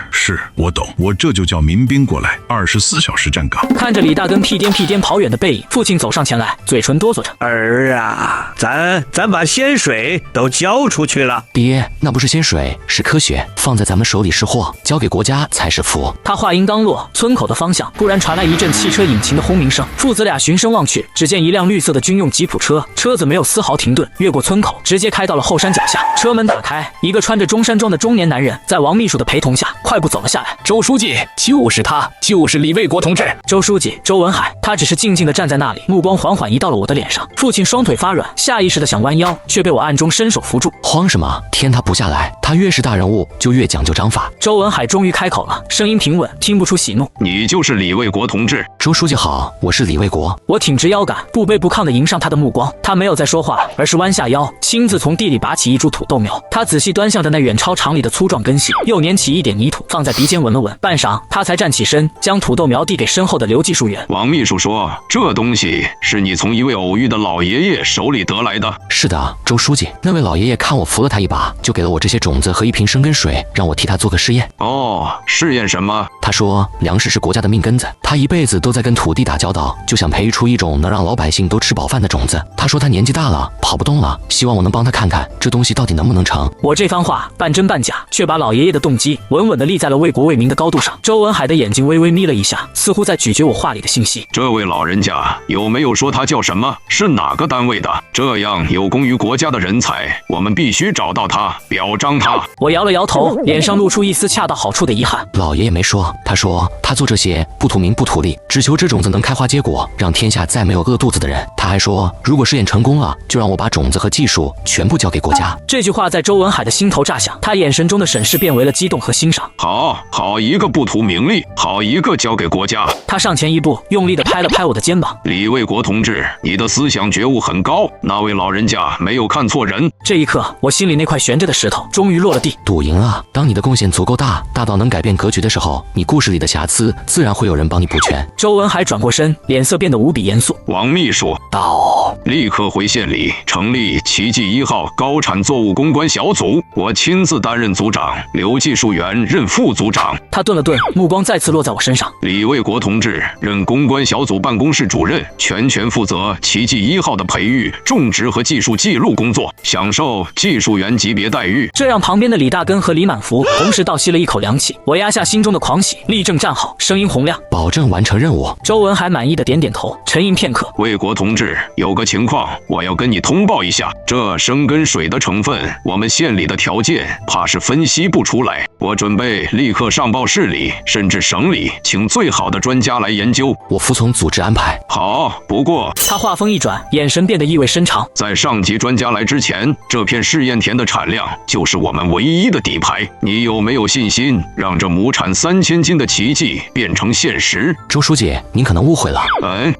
我懂，我这就叫民兵过来，24小时站岗。看着李大根屁颠跑远的背影，父亲走上前来，嘴唇哆嗦着：儿啊，咱把鲜水都交出去了。爹，那不是鲜水，是科学，放在咱们手里是祸，交给国家才是福。他话音刚落，村口的方向突然传来一阵汽车引擎的轰鸣声。父子俩循声望去，只见一辆绿色的军用吉普车，车子没有丝毫停顿，越过村口，直接开到了后山脚下。车门打开，一个穿着中山装的中年男人在王秘书的陪同下快步走了下来。周书记，就是他，就是李卫国同志。周书记，周文海。他只是静静地站在那里，目光缓缓移到了我的脸上。父亲双腿发软，下意识地想弯腰，却被我暗中伸手扶住。慌什么？天他不下来，他越是大人物就越讲究章法。周文海终于开口了，声音平稳，听不出喜怒。你就是李卫国同志。周书记好，我是李卫国。我挺直腰杆，不卑不亢地迎上他的目光。他没有再说话，而是弯下腰，亲自从地里拔起一株土豆苗。他仔细端详着那远超常理的粗壮根系，又捻起一点泥土放在鼻尖闻了闻，半晌他才站起身，将将土豆苗递给身后的刘技术员。王秘书说，这东西是你从一位偶遇的老爷爷手里得来的。是的，周书记，那位老爷爷看我扶了他一把，就给了我这些种子和一瓶生根水，让我替他做个试验。哦，试验什么？他说，粮食是国家的命根子，他一辈子都在跟土地打交道，就想培育出一种能让老百姓都吃饱饭的种子。他说他年纪大了，跑不动了，希望我能帮他看看这东西到底能不能成。我这番话半真半假，却把老爷爷的动机稳稳地立在了为国为民的高度上。周文海的眼睛微微眯了一下，似乎在咀嚼我话里的信息。这位老人家有没有说他叫什么？是哪个单位的？这样有功于国家的人才，我们必须找到他，表彰他。我摇了摇头，脸上露出一丝恰到好处的遗憾。老爷爷没说，他说他做这些不图名不图利，只求这种子能开花结果，让天下再没有饿肚子的人。他还说，如果试验成功了，就让我把种子和技术全部交给国家。这句话在周文海的心头炸响，他眼神中的审视变为了激动和欣赏。好一个不图名利，好一个交给国家。他上前一步，用力地拍了拍我的肩膀。李卫国同志，你的思想觉悟很高，那位老人家没有看错人。这一刻，我心里那块悬着的石头终于落了地。赌赢了，当你的贡献足够大，大到能改变格局的时候，你故事里的瑕疵自然会有人帮你补全。周文海转过身，脸色变得无比严肃。王秘书到，立刻回县里成立奇迹1号高产作物攻关小组，我亲自担任组长，刘技术员任副组长。他顿了顿，目光再次落在我身上。李卫国同志任攻关小组办公室主任，全权负责奇迹1号的培育、种植和技术记录工作，享受技术员级别待遇。这让旁边的李大根和李满福同时倒吸了一口凉气。我压下心中的狂喜，立正站好，声音洪亮，保证完成任务。周文海满意的点点头，沉吟片刻。卫国同志，有个情况我要跟你通报一下，这生根水的成分，我们县里的条件怕是分析不出来。我准备立刻上报市里，甚至省里，请最好的专家来研究。我服从组织安排。好，不过他话锋一转，眼神变得意味深长。在上级专家来之前，这片试验田的产量就是我们唯一的底牌。你有没有信心让这亩产3000斤的奇迹变成现实？周书记，您可能误会了。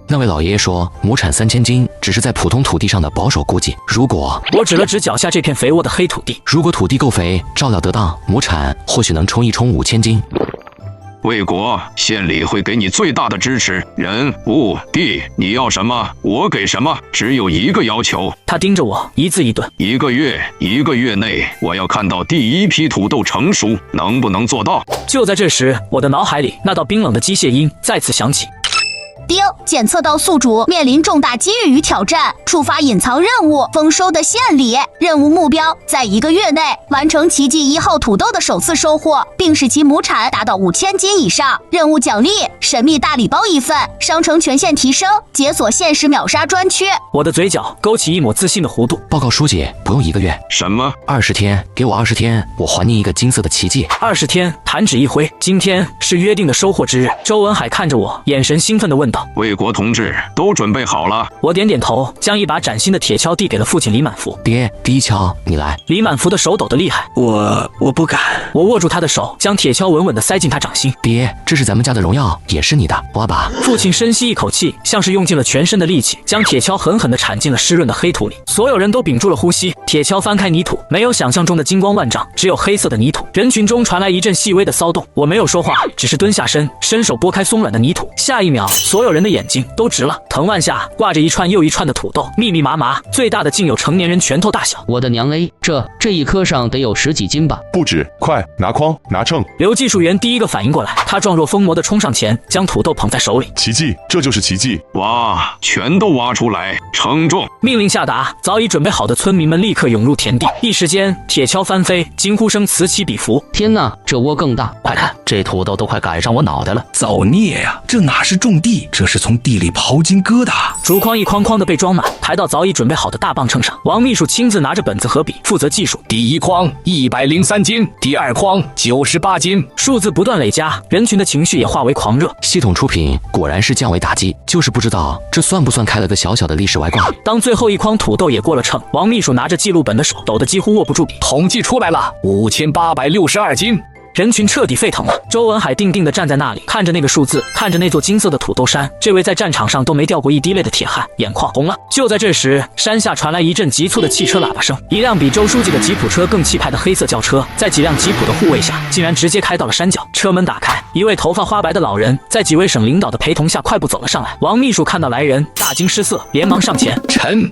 那位老爷爷说，亩产3000斤只是在普通土地上的保守估计。如果我指了指脚下这片肥沃的黑土地，如果土地够肥，照料得当，亩产或许能冲一冲5000斤。卫国，县里会给你最大的支持，人物地，你要什么我给什么，只有一个要求。他盯着我，一字一顿。一个月内，我要看到第一批土豆成熟，能不能做到？就在这时，我的脑海里那道冰冷的机械音再次响起。丁，检测到宿主面临重大机遇与挑战，触发隐藏任务，丰收的县里。任务目标在1个月内完成奇迹1号土豆的首次收获，并使其亩产达到5000斤以上。任务奖励：神秘大礼包1份，商城权限提升，解锁限时秒杀专区。我的嘴角勾起一抹自信的弧度。报告书记，不用1个月。什么？20天，给我20天，我还您一个金色的奇迹。20天，弹指一挥，今天是约定的收获之日。周文海看着我，眼神兴奋地问道：卫国同志，都准备好了？我点点头，将一把崭新的铁锹递给了父亲李满福。爹，第一锹你来。李满福的手抖得厉害。我不敢。我握住他的手，将铁锹稳稳地塞进他掌心。爹，这是咱们家的荣耀，也是你的，挖吧。父亲深吸一口气，像是用尽了全身的力气，将铁锹狠狠地铲进了湿润的黑土里。所有人都屏住了呼吸。铁锹翻开泥土，没有想象中的金光万丈，只有黑色的泥土。人群中传来一阵细微的骚动。我没有说话，只是蹲下身，伸手拨开松软的泥土。下一秒，所有人的眼睛都直了。藤蔓下挂着一串又一串的土豆，密密麻麻，最大的竟有成年人拳头大小。我的娘哎，这一颗上得有10几斤吧？不止，快拿筐拿秤。刘技术员第一个反应过来，他状若疯魔地冲上前，将土豆捧在手里。奇迹，这就是奇迹！哇，全都挖出来，称重！命令下达，早已准备好的村民们立刻涌入田地，一时间铁锹翻飞，惊呼声此起彼伏。天哪，这窝更大！快看，这土豆都快赶上我脑袋了！造孽呀！这哪是种地，这是从地里刨金疙瘩。竹筐一筐筐的被装满，抬到早已准备好的大磅秤上。王秘书亲自拿着本子和笔，负责计数。第一筐103斤，第二筐98斤，数字不断累加，人群的情绪也化为狂热。系统出品果然是降维打击，就是不知道这算不算开了个小小的历史外挂。当最后一筐土豆也过了秤，王秘书拿着记录本的手抖得几乎握不住笔。统计出来了，5862斤。人群彻底沸腾了。周文海定定地站在那里，看着那个数字，看着那座金色的土豆山，这位在战场上都没掉过一滴泪的铁汉眼眶红了。就在这时，山下传来一阵急促的汽车喇叭声，一辆比周书记的吉普车更气派的黑色轿车，在几辆吉普的护卫下，竟然直接开到了山脚。车门打开，一位头发花白的老人在几位省领导的陪同下快步走了上来。王秘书看到来人，大惊失色，连忙上前：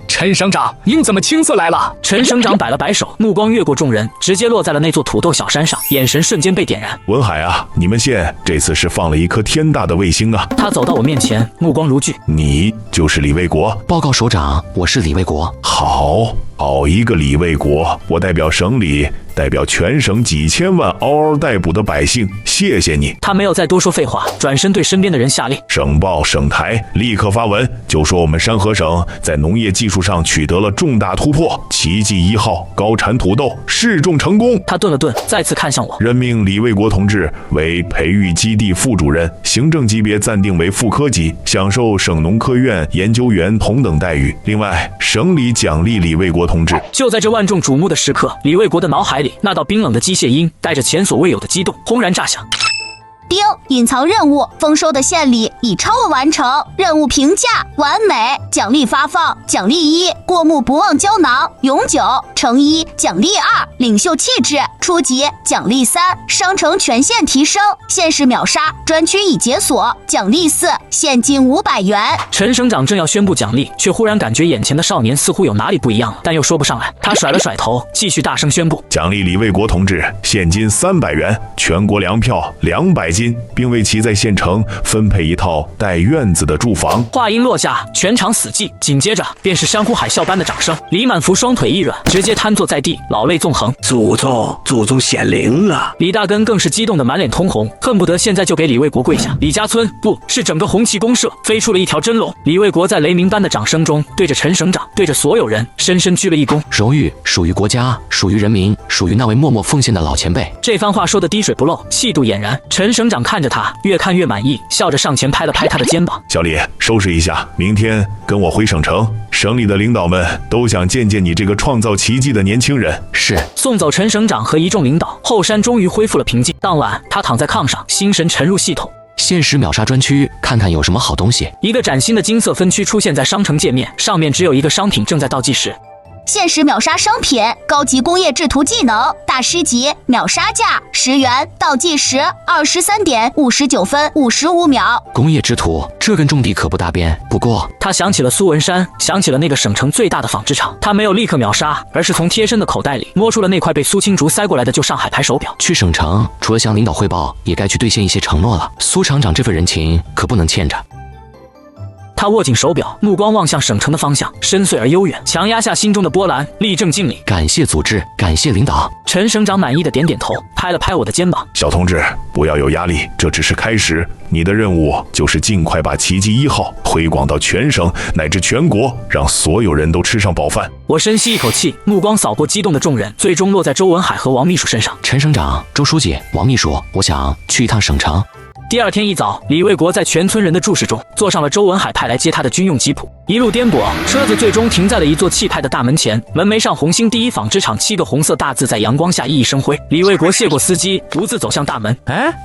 陈省长，您怎么青色来了？陈省长摆了摆手，目光越过众人，直接落在了那座土豆小山上，眼神瞬间被点燃。文海啊，你们县这次是放了一颗天大的卫星啊！他走到我面前，目光如炬。你就是李卫国？报告首长，我是李卫国。好一个李卫国！我代表省里，代表全省几千万嗷嗷待哺的百姓，谢谢你。他没有再多说废话，转身对身边的人下令：省报、省台立刻发文，就说我们山河省在农业技术上取得了重大突破，奇迹1号高产土豆试种成功。他顿了顿，再次看向我，任命李卫国同志为培育基地副主任，行政级别暂定为副科级，享受省农科院研究员同等待遇。另外，省里奖励李卫国同志。就在这万众瞩目的时刻，李卫国的脑海里那道冰冷的机械音带着前所未有的激动轰然炸响。丁，隐藏任务，丰收的县里已超额完成，任务评价完美，奖励发放：奖励1，过目不忘胶囊永久乘1；奖励2，领袖气质初级；奖励3，商城全线提升，限时秒杀专区已解锁；奖励4，现金500元。陈省长正要宣布奖励，却忽然感觉眼前的少年似乎有哪里不一样了，但又说不上来。他甩了甩头，继续大声宣布：奖励李卫国同志现金300元，全国粮票200斤，并为其在县城分配一套带院子的住房。话音落下，全场死寂，紧接着便是山呼海啸般的掌声。李满福双腿一软，直接瘫坐在地，老泪纵横。祖宗显灵了！李大根更是激动得满脸通红，恨不得现在就给李卫国跪下。李家村不是整个红旗公社飞出了一条真龙。李卫国在雷鸣般的掌声中，对着陈省长，对着所有人，深深鞠了一躬。荣誉属于国家，属于人民，属于那位默默奉献的老前辈。这番话说得滴水不漏，气度俨然。陈省长看着他，越看越满意，笑着上前拍了拍他的肩膀：小李，收拾一下，明天跟我回省城，省里的领导们都想见见你这个创造奇迹的年轻人。是。送走陈省长和一众领导，后山终于恢复了平静。当晚，他躺在炕上，心神沉入系统。限时秒杀专区，看看有什么好东西。一个崭新的金色分区出现在商城界面，上面只有一个商品正在倒计时。限时秒杀商品，高级工业制图技能，大师级，秒杀价10元，倒计时23点59分55秒。工业制图，这跟种地可不搭边。不过，他想起了苏文山，想起了那个省城最大的纺织厂。他没有立刻秒杀，而是从贴身的口袋里摸出了那块被苏青竹塞过来的旧上海牌手表。去省城，除了向领导汇报，也该去兑现一些承诺了。苏厂长这份人情可不能欠着。他握紧手表，目光望向省城的方向，深邃而悠远，强压下心中的波澜，立正敬礼。感谢组织，感谢领导。陈省长满意的点点头，拍了拍我的肩膀：小同志，不要有压力，这只是开始。你的任务就是尽快把奇迹1号推广到全省乃至全国，让所有人都吃上饱饭。我深吸一口气，目光扫过激动的众人，最终落在周文海和王秘书身上。陈省长、周书记、王秘书，我想去一趟省城。第二天一早，李卫国在全村人的注视中坐上了周文海派来接他的军用吉普，一路颠簸，车子最终停在了一座气派的大门前，门楣上红星第一纺织厂7个红色大字在阳光下熠熠生辉。李卫国谢过司机，独自走向大门。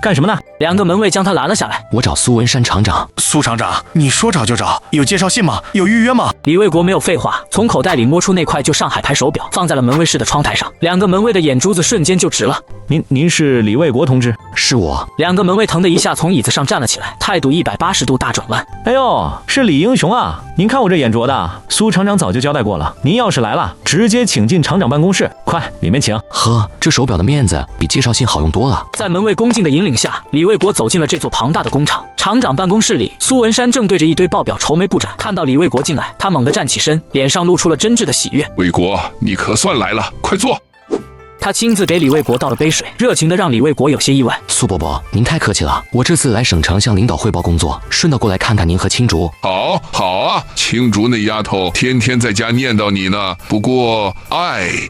干什么呢？2个门卫将他拦了下来。我找苏文山厂长。苏厂长，你说找就找，有介绍信吗？有预约吗？李卫国没有废话，从口袋里摸出那块旧上海牌手表，放在了门卫室的窗台上。2个门卫的眼珠子瞬间就直了。您是李卫国同志？是我。2个门卫腾的一下从椅子上站了起来，态度180度大转弯。哎呦，是李英雄啊！您看我这眼拙的，苏厂长早就交代过了，您要是来了，直接请进厂长办公室，快里面请。呵，这手表的面子比介绍信好用多了。在门卫恭敬的引领下，李卫国走进了这座庞大的工厂。厂长办公室里，苏文山正对着一堆报表愁眉不展。看到李卫国进来，他猛地站起身，脸上露出了真挚的喜悦。卫国，你可算来了，快坐。他亲自给李卫国倒了杯水，热情的让李卫国有些意外。苏伯伯，您太客气了，我这次来省城向领导汇报工作，顺道过来看看您和青竹。好啊，青竹那丫头天天在家念叨你呢。不过，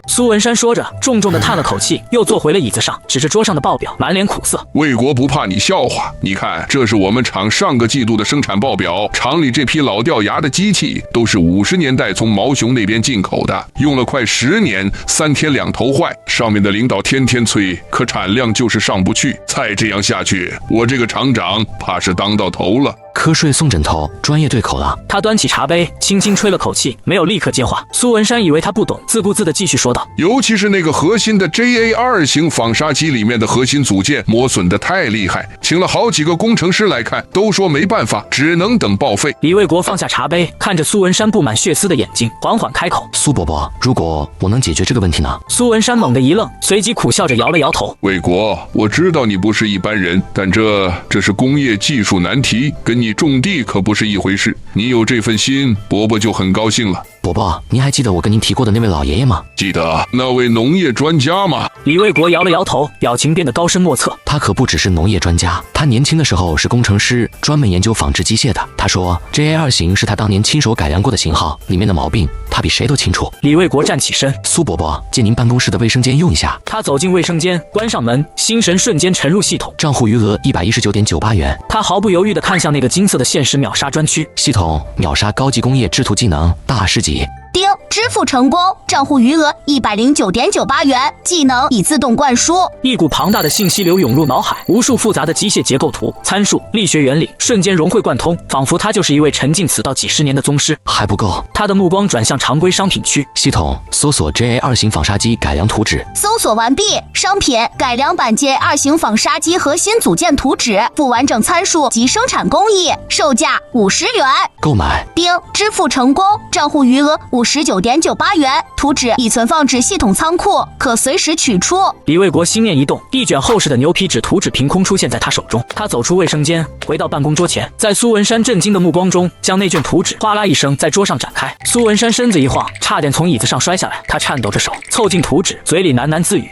苏文山说着，重重的叹了口气，又坐回了椅子上，指着桌上的报表，满脸苦涩。卫国不怕你笑话，你看，这是我们厂上个季度的生产报表。厂里这批老掉牙的机器，都是50年代从毛熊那边进口的，用了快10年，3天2头坏。上面的领导天天催，可产量就是上不去。再这样下去，我这个厂长怕是当到头了。瞌睡送枕头，专业对口了。他端起茶杯，轻轻吹了口气，没有立刻接话。苏文山以为他不懂，自顾自地继续说道：“尤其是那个核心的 JA2 型纺纱机里面的核心组件磨损得太厉害，请了好几个工程师来看，都说没办法，只能等报废。”李卫国放下茶杯，看着苏文山布满血丝的眼睛，缓缓开口：“苏伯伯，如果我能解决这个问题呢？”苏文山猛地一愣，随即苦笑着摇了摇头：“卫国，我知道你不是一般人，但这是工业技术难题，跟你种地可不是一回事。你有这份心，伯伯就很高兴了。”伯伯，您还记得我跟您提过的那位老爷爷吗？记得，那位农业专家吗？李卫国摇了摇头，表情变得高深莫测。他可不只是农业专家，他年轻的时候是工程师，专门研究纺织机械的。他说 JA2 型是他当年亲手改良过的型号，里面的毛病他比谁都清楚。李卫国站起身：“苏伯伯，借您办公室的卫生间用一下。”他走进卫生间，关上门，心神瞬间沉入系统。账户余额119.98元。他毫不犹豫地看向那个金色的限时秒杀专区。系统秒杀高级工业制图技能大师级。丁，支付成功，账户余额109.98元，技能已自动灌输。一股庞大的信息流涌入脑海，无数复杂的机械结构图、参数、力学原理瞬间融会贯通，仿佛他就是一位沉浸此道几十年的宗师。还不够，他的目光转向常规商品区。系统搜索 JA2 型纺纱机改良图纸。搜索完毕，商品改良版 JA2 型纺纱机核心组件图纸，不完整参数及生产工艺，售价50元。购买。丁，支付成功，账户余额59.98元，图纸已存放至系统仓库，可随时取出。李卫国心念一动，一卷厚实的牛皮纸图纸凭空出现在他手中。他走出卫生间，回到办公桌前，在苏文山震惊的目光中，将那卷图纸哗啦一声在桌上展开。苏文山身子一晃，差点从椅子上摔下来。他颤抖着手凑近图纸，嘴里喃喃自语：“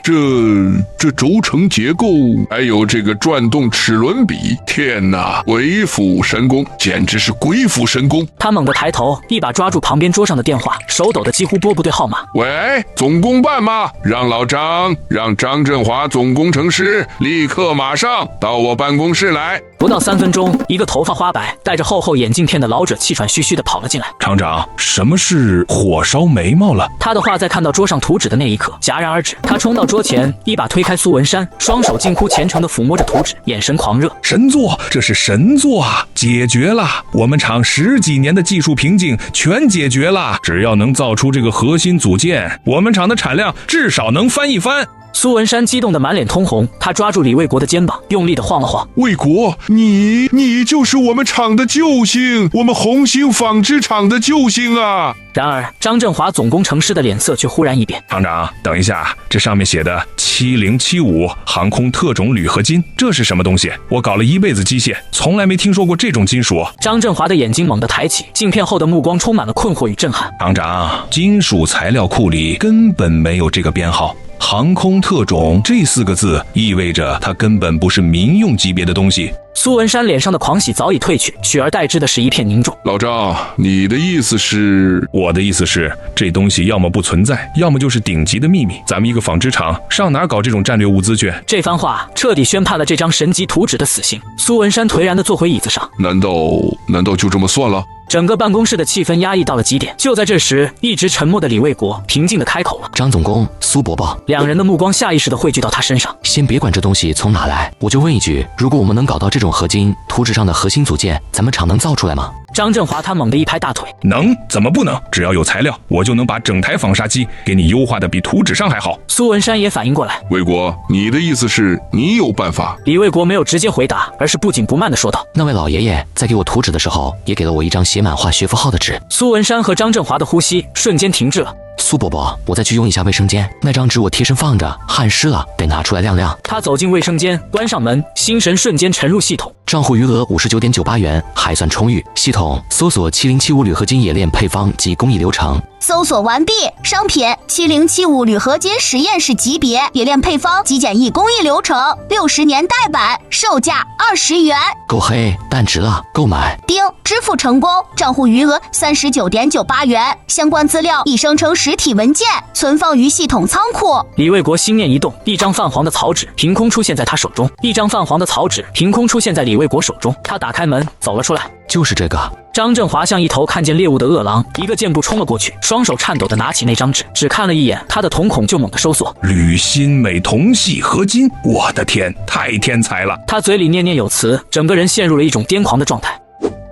这轴承结构，还有这个转动齿轮比，天哪，鬼斧神工，简直是鬼斧神工！”他猛地抬头，一把抓住旁边桌上的电话，手抖得几乎拨不对号码。喂，总工办吗？让张振华总工程师立刻马上到我办公室来。不到3分钟，一个头发花白、戴着厚厚眼镜片的老者气喘吁吁地跑了进来。厂长，什么是火烧眉毛了？他的话在看到桌上图纸的那一刻戛然而止。他冲到桌前，一把推开苏文山，双手近乎虔诚地抚摸着图纸，眼神狂热。神作，这是神作啊！解决了我们厂10几年的技术瓶颈，全解决了。只要能造出这个核心组件，我们厂的产量至少能翻一番。苏文山激动得满脸通红，他抓住李卫国的肩膀，用力地晃了晃。卫国，你就是我们厂的救星，我们红星纺织厂的救星啊！然而，张振华总工程师的脸色却忽然一变。厂长，等一下，这上面写的7075航空特种铝合金，这是什么东西？我搞了一辈子机械，从来没听说过这种金属。张振华的眼睛猛地抬起，镜片后的目光充满了困惑与震撼。厂长，金属材料库里根本没有这个编号。航空特种这4个字意味着它根本不是民用级别的东西。苏文山脸上的狂喜早已褪去，取而代之的是一片凝重。老张，你的意思是？我的意思是，这东西要么不存在，要么就是顶级的秘密。咱们一个纺织厂上哪搞这种战略物资去？这番话彻底宣判了这张神级图纸的死刑。苏文山颓然地坐回椅子上。难道就这么算了？整个办公室的气氛压抑到了极点。就在这时，一直沉默的李卫国平静地开口了：“张总工，苏伯伯。”两人的目光下意识地汇聚到他身上。先别管这东西从哪来，我就问一句，如果我们能搞到这种合金图纸上的核心组件，咱们厂能造出来吗？张振华他猛地一拍大腿：“能？怎么不能？只要有材料，我就能把整台纺纱机给你优化的比图纸上还好。”苏文山也反应过来：“卫国，你的意思是你有办法？”李卫国没有直接回答，而是不紧不慢地说道：“那位老爷爷在给我图纸的时候，也给了我一张写满化学符号的纸。”苏文山和张振华的呼吸瞬间停滞了。苏伯伯，我再去用一下卫生间，那张纸我贴身放着，汗湿了得拿出来晾晾。他走进卫生间，关上门，心神瞬间沉入系统。账户余额59.98元，还算充裕。系统搜索7075铝合金冶炼配方及工艺流程。搜索完毕，商品7075铝合金实验室级别冶炼配方极简易工艺流程，60年代版，售价20元。够黑，但值了，购买。丁，支付成功，账户余额39.98元，相关资料已生成实体文件，存放于系统仓库。李卫国心念一动，一张泛黄的草纸凭空出现在他手中，一张泛黄的草纸凭空出现在李卫国手中。他打开门走了出来。就是这个。张振华像一头看见猎物的饿狼，一个箭步冲了过去，双手颤抖地拿起那张纸，只看了一眼，他的瞳孔就猛地收缩。铝锌镁铜锡合金，我的天，太天才了！他嘴里念念有词，整个人陷入了一种癫狂的状态。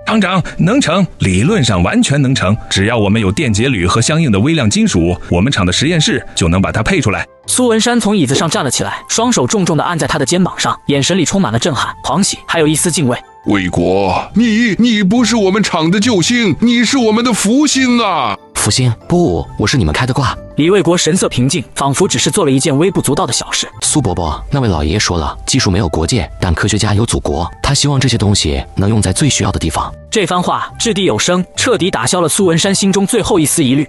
厂长，能成，理论上完全能成，只要我们有电解铝和相应的微量金属，我们厂的实验室就能把它配出来。苏文山从椅子上站了起来，双手重重地按在他的肩膀上，眼神里充满了震撼、狂喜，还有一丝敬畏。魏国，你不是我们厂的救星，你是我们的福星啊！福星？不，我是你们开的挂。李卫国神色平静，仿佛只是做了一件微不足道的小事。苏伯伯，那位老爷爷说了，技术没有国界，但科学家有祖国，他希望这些东西能用在最需要的地方。这番话掷地有声，彻底打消了苏文山心中最后一丝疑虑。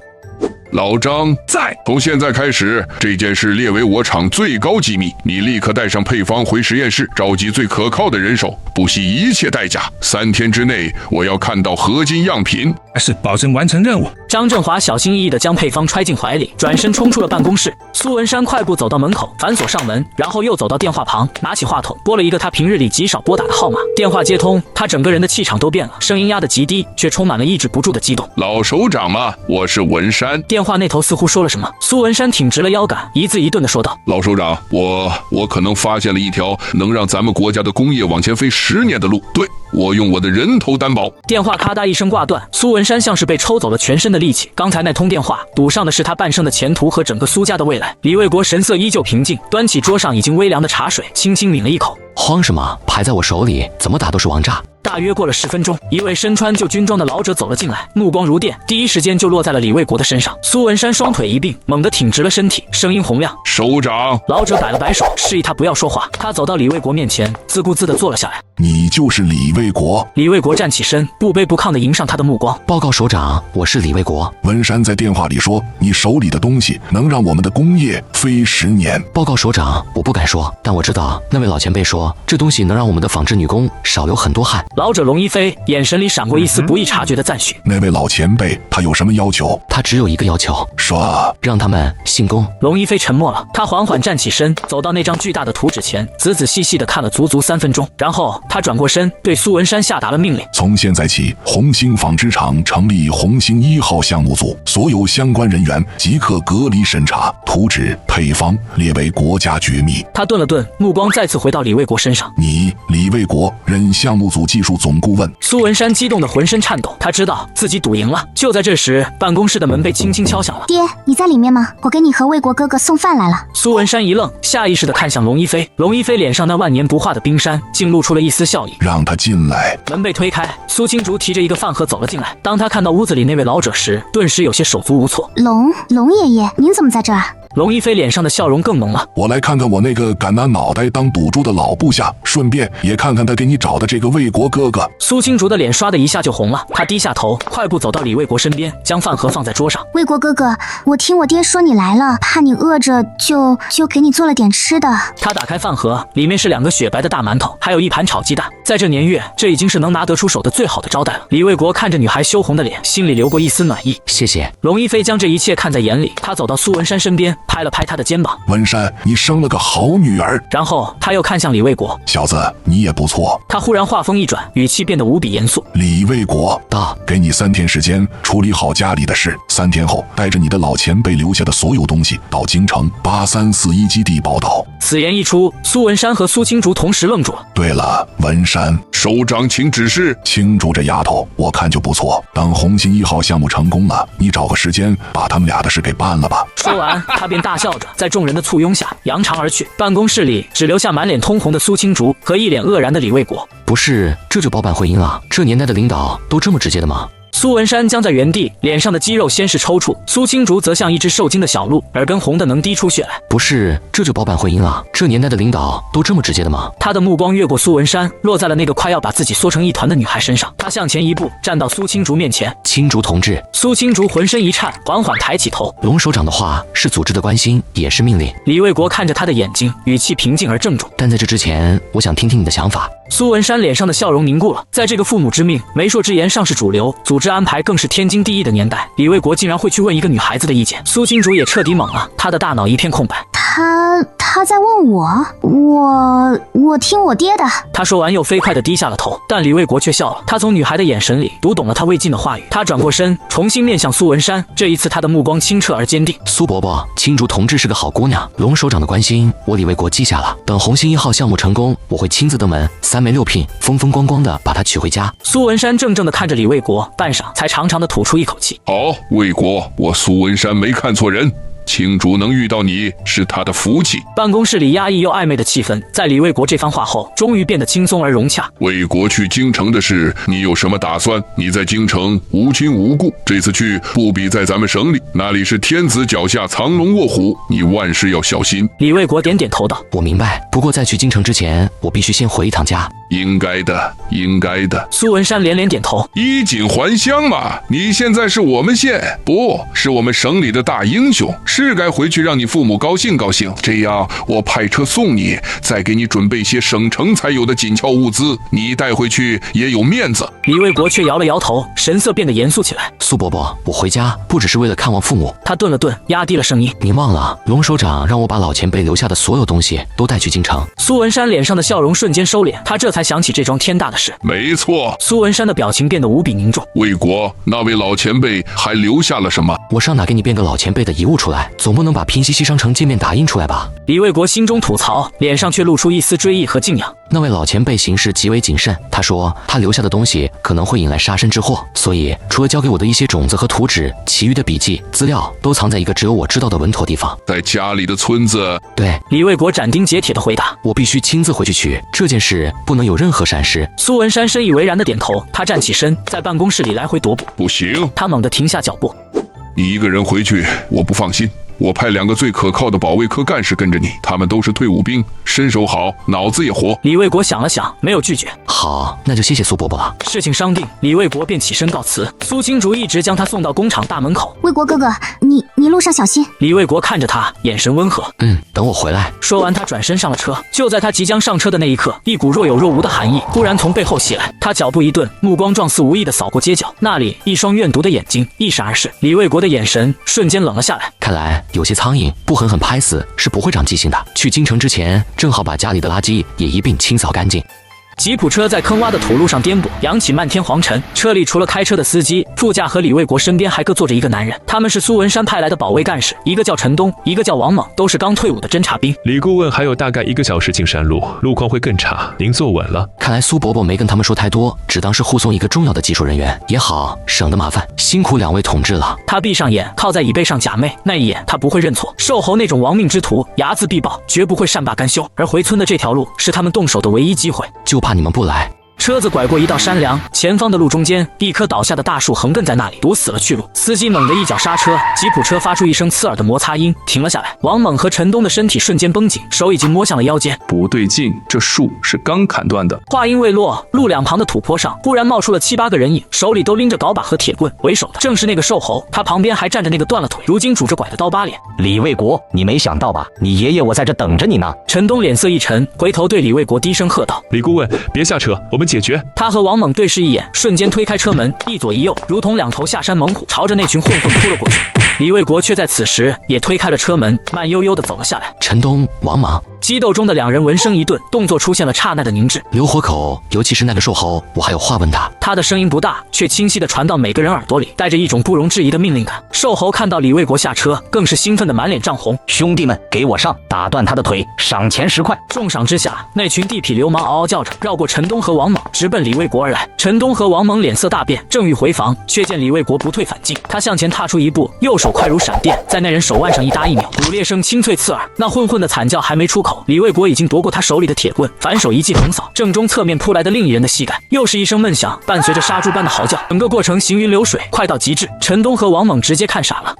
老张在，从现在开始，这件事列为我厂最高机密。你立刻带上配方回实验室，召集最可靠的人手，不惜一切代价。3天之内，我要看到合金样品。是，保证完成任务。张振华小心翼翼地将配方揣进怀里，转身冲出了办公室。苏文山快步走到门口，反锁上门，然后又走到电话旁，拿起话筒拨了一个他平日里极少拨打的号码。电话接通，他整个人的气场都变了，声音压得极低，却充满了抑制不住的激动。老首长吗？我是文山。电话那头似乎说了什么，苏文山挺直了腰杆，一字一顿地说道：老首长，我可能发现了一条能让咱们国家的工业往前飞10年的路。对，我用我的人头担保。电话咔嗒一声挂断，苏文山像是被抽走了全身的力气。刚才那通电话赌上的是他半生的前途和整个苏家的未来。李卫国神色依旧平静，端起桌上已经微凉的茶水，轻轻抿了一口。慌什么？牌在我手里，怎么打都是王炸。大约过了10分钟，一位身穿旧军装的老者走了进来，目光如电，第一时间就落在了李卫国的身上。苏文山双腿一并，猛地挺直了身体，声音洪亮：首长。老者摆了摆手，示意他不要说话。他走到李卫国面前，自顾自地坐了下来。你就是李卫国？李卫国站起身，不卑不亢地迎上他的目光。报告首长，我是李卫国。文山在电话里说，你手里的东西能让我们的工业飞10年。报告首长，我不敢说，但我知道那位老前辈说，这东西能让我们的纺织女工少流很多汗。老者龙一飞眼神里闪过一丝不易察觉的赞许。那位老前辈他有什么要求？他只有一个要求，说让他们信公。龙一飞沉默了，他缓缓站起身，走到那张巨大的图纸前，仔仔细细地看了足足3分钟，然后他转过身，对苏文山下达了命令：从现在起，红星纺织厂成立红星1号项目组，所有相关人员即刻隔离审查，图纸配方列为国家绝密。他顿了顿，目光再次回到李卫国身上。你李卫国任项目组技术总顾问。苏文山激动得浑身颤抖，他知道自己赌赢了。就在这时，办公室的门被轻轻敲响了。爹，你在里面吗？我给你和卫国哥哥送饭来了。苏文山一愣，下意识地看向龙一飞。龙一飞脸上那万年不化的冰山竟露出了一丝笑意。让他进来。门被推开，苏青竹提着一个饭盒走了进来。当他看到屋子里那位老者时，顿时有些手足无措。龙爷爷，您怎么在这儿？龙一飞脸上的笑容更浓了。我来看看我那个敢拿脑袋当赌注的老部下，顺便也看看他给你找的这个卫国哥哥。苏青竹的脸刷的一下就红了，他低下头，快步走到李卫国身边，将饭盒放在桌上。卫国哥哥，我听我爹说你来了，怕你饿着，就给你做了点吃的。他打开饭盒，里面是2个雪白的大馒头，还有1盘炒鸡蛋。在这年月，这已经是能拿得出手的最好的招待了。李卫国看着女孩羞红的脸，心里流过一丝暖意。谢谢。龙一飞将这一切看在眼里，他走到苏文山身边，拍了拍他的肩膀。文山，你生了个好女儿。然后他又看向李卫国，小子，你也不错。他忽然话锋一转，语气变得无比严肃。李卫国，到，给你3天时间处理好家里的事。3天后，带着你的老前辈留下的所有东西到京城834-1基地报道。此言一出，苏文山和苏青竹同时愣住了。对了，文山，首长请指示。青竹这丫头，我看就不错。等红星1号项目成功了，你找个时间把他们俩的事给办了吧。说完，他便大笑着，在众人的簇拥下扬长而去。办公室里只留下满脸通红的苏青竹和一脸愕然的李卫国。不是，这就包办会阴啊？这年代的领导都这么直接的吗？苏文山僵在原地，脸上的肌肉先是抽搐，苏青竹则像一只受惊的小鹿，耳根红得能滴出血来。不是，这就包办会阴啊？这年代的领导都这么直接的吗？他的目光越过苏文山，落在了那个快要把自己缩成一团的女孩身上。他向前一步，站到苏青竹面前。青竹同志。苏青竹浑身一颤，缓缓抬起头。龙首长的话是组织的关心，也是命令。李卫国看着他的眼睛，语气平静而郑重。但在这之前，我想听听你的想法。苏文山脸上的笑容凝固了，在这个父母之命、媒妁之言尚是主流，组织安排更是天经地义的年代，李卫国竟然会去问一个女孩子的意见。苏金主也彻底懵了，他的大脑一片空白。他在问我听我爹的。他说完又飞快地低下了头，但李卫国却笑了。他从女孩的眼神里读懂了他未尽的话语。他转过身，重新面向苏文山，这一次他的目光清澈而坚定。苏伯伯，青竹同志是个好姑娘，龙首长的关心我李卫国记下了。等红星1号项目成功，我会亲自登门，3媒6聘，风风光光的把她娶回家。苏文山怔怔地看着李卫国，半晌才长长地吐出一口气。好，卫国，我苏文山没看错人。青竹能遇到你是他的福气。办公室里压抑又暧昧的气氛，在李卫国这番话后，终于变得轻松而融洽。卫国去京城的事，你有什么打算？你在京城无亲无故，这次去不比在咱们省里，那里是天子脚下藏龙卧虎，你万事要小心。李卫国点点头道：我明白，不过在去京城之前，我必须先回一趟家。应该的，应该的。苏文山连连点头。衣锦还乡嘛，你现在是我们县，不是我们省里的大英雄，是该回去让你父母高兴高兴。这样我派车送你，再给你准备些省城才有的紧俏物资，你带回去也有面子。李卫国却摇了摇头，神色变得严肃起来。苏伯伯，我回家不只是为了看望父母。他顿了顿，压低了声音：您忘了，龙首长让我把老前辈留下的所有东西都带去京城。苏文山脸上的笑容瞬间收敛，他这才想起这桩天大的事。没错。苏文山的表情变得无比凝重。卫国，那位老前辈还留下了什么？我上哪给你变个老前辈的遗物出来？总不能把平西西商城界面打印出来吧？李卫国心中吐槽，脸上却露出一丝追忆和敬仰。那位老前辈行事极为谨慎，他说他留下的东西可能会引来杀身之祸，所以除了交给我的一些种子和图纸，其余的笔记资料都藏在一个只有我知道的稳妥地方。在家里的村子。对。李卫国斩钉截铁地回答：我必须亲自回去取，这件事不能有任何闪失。苏文山深以为然地点头，他站起身，在办公室里来回踱步。不行。他猛地停下脚步。你一个人回去，我不放心。我派2个最可靠的保卫科干事跟着你，他们都是退伍兵，身手好，脑子也活。李卫国想了想，没有拒绝。好，那就谢谢苏伯伯了。事情商定，李卫国便起身告辞。苏青竹一直将他送到工厂大门口。卫国哥哥，你路上小心。李卫国看着他，眼神温和。等我回来。说完，他转身上了车。就在他即将上车的那一刻，一股若有若无的寒意突然从背后袭来。他脚步一顿，目光状似无意地扫过街角，那里一双怨毒的眼睛一闪而逝。李卫国的眼神瞬间冷了下来。看来有些苍蝇不狠狠拍死是不会长记性的。去京城之前，正好把家里的垃圾也一并清扫干净。吉普车在坑洼的土路上颠簸，扬起漫天黄尘。车里除了开车的司机，副驾和李卫国身边还各坐着一个男人。他们是苏文山派来的保卫干事，一个叫陈东，一个叫王猛，都是刚退伍的侦察兵。李顾问还有大概1个小时进山路，路况会更差，您坐稳了。看来苏伯伯没跟他们说太多，只当是护送一个重要的技术人员也好，省得麻烦。辛苦2位同志了。他闭上眼，靠在椅背上假寐。那一眼，他不会认错。瘦猴那种亡命之徒，睚眦必报，绝不会善罢甘休。而回村的这条路，是他们动手的唯一机会。就怕你们不来。车子拐过一道山梁，前方的路中间，一棵倒下的大树横亘在那里，堵死了去路。司机猛地一脚刹车，吉普车发出一声刺耳的摩擦音，停了下来。王猛和陈东的身体瞬间绷紧，手已经摸向了腰间。不对劲，这树是刚砍断的。话音未落，路两旁的土坡上忽然冒出了7、8个人影，手里都拎着镐把和铁棍，为首的正是那个瘦猴，他旁边还站着那个断了腿，如今拄着拐的刀疤脸。李卫国，你没想到吧？你爷爷我在这等着你呢。陈东脸色一沉，回头对李卫国低声喝道：李顾问，别下车，我们解决。他和王猛对视一眼，瞬间推开车门，一左一右，如同2头下山猛虎，朝着那群混混扑了过去。李卫国却在此时也推开了车门，慢悠悠地走了下来。陈东、王莽，激斗中的2人闻声一顿，动作出现了刹那的凝滞。留活口，尤其是那个瘦猴，我还有话问他。他的声音不大，却清晰地传到每个人耳朵里，带着一种不容置疑的命令感。瘦猴看到李卫国下车，更是兴奋得满脸涨红。兄弟们，给我上，打断他的腿，赏钱10块。重赏之下，那群地痞流氓嗷嗷叫着，绕过陈东和王猛，直奔李卫国而来。陈东和王猛脸色大变，正欲回防，却见李卫国不退反进。他向前踏出一步，右手快如闪电，在那人手腕上一搭一秒，捕猎声清脆刺耳。那混混的惨叫还没出口，李卫国已经夺过他手里的铁棍，反手一记横扫，正中侧面扑来的另一人的膝盖，又是一声闷响，伴随着杀猪般的嚎叫。叫，整个过程行云流水，快到极致。陈东和王猛直接看傻了。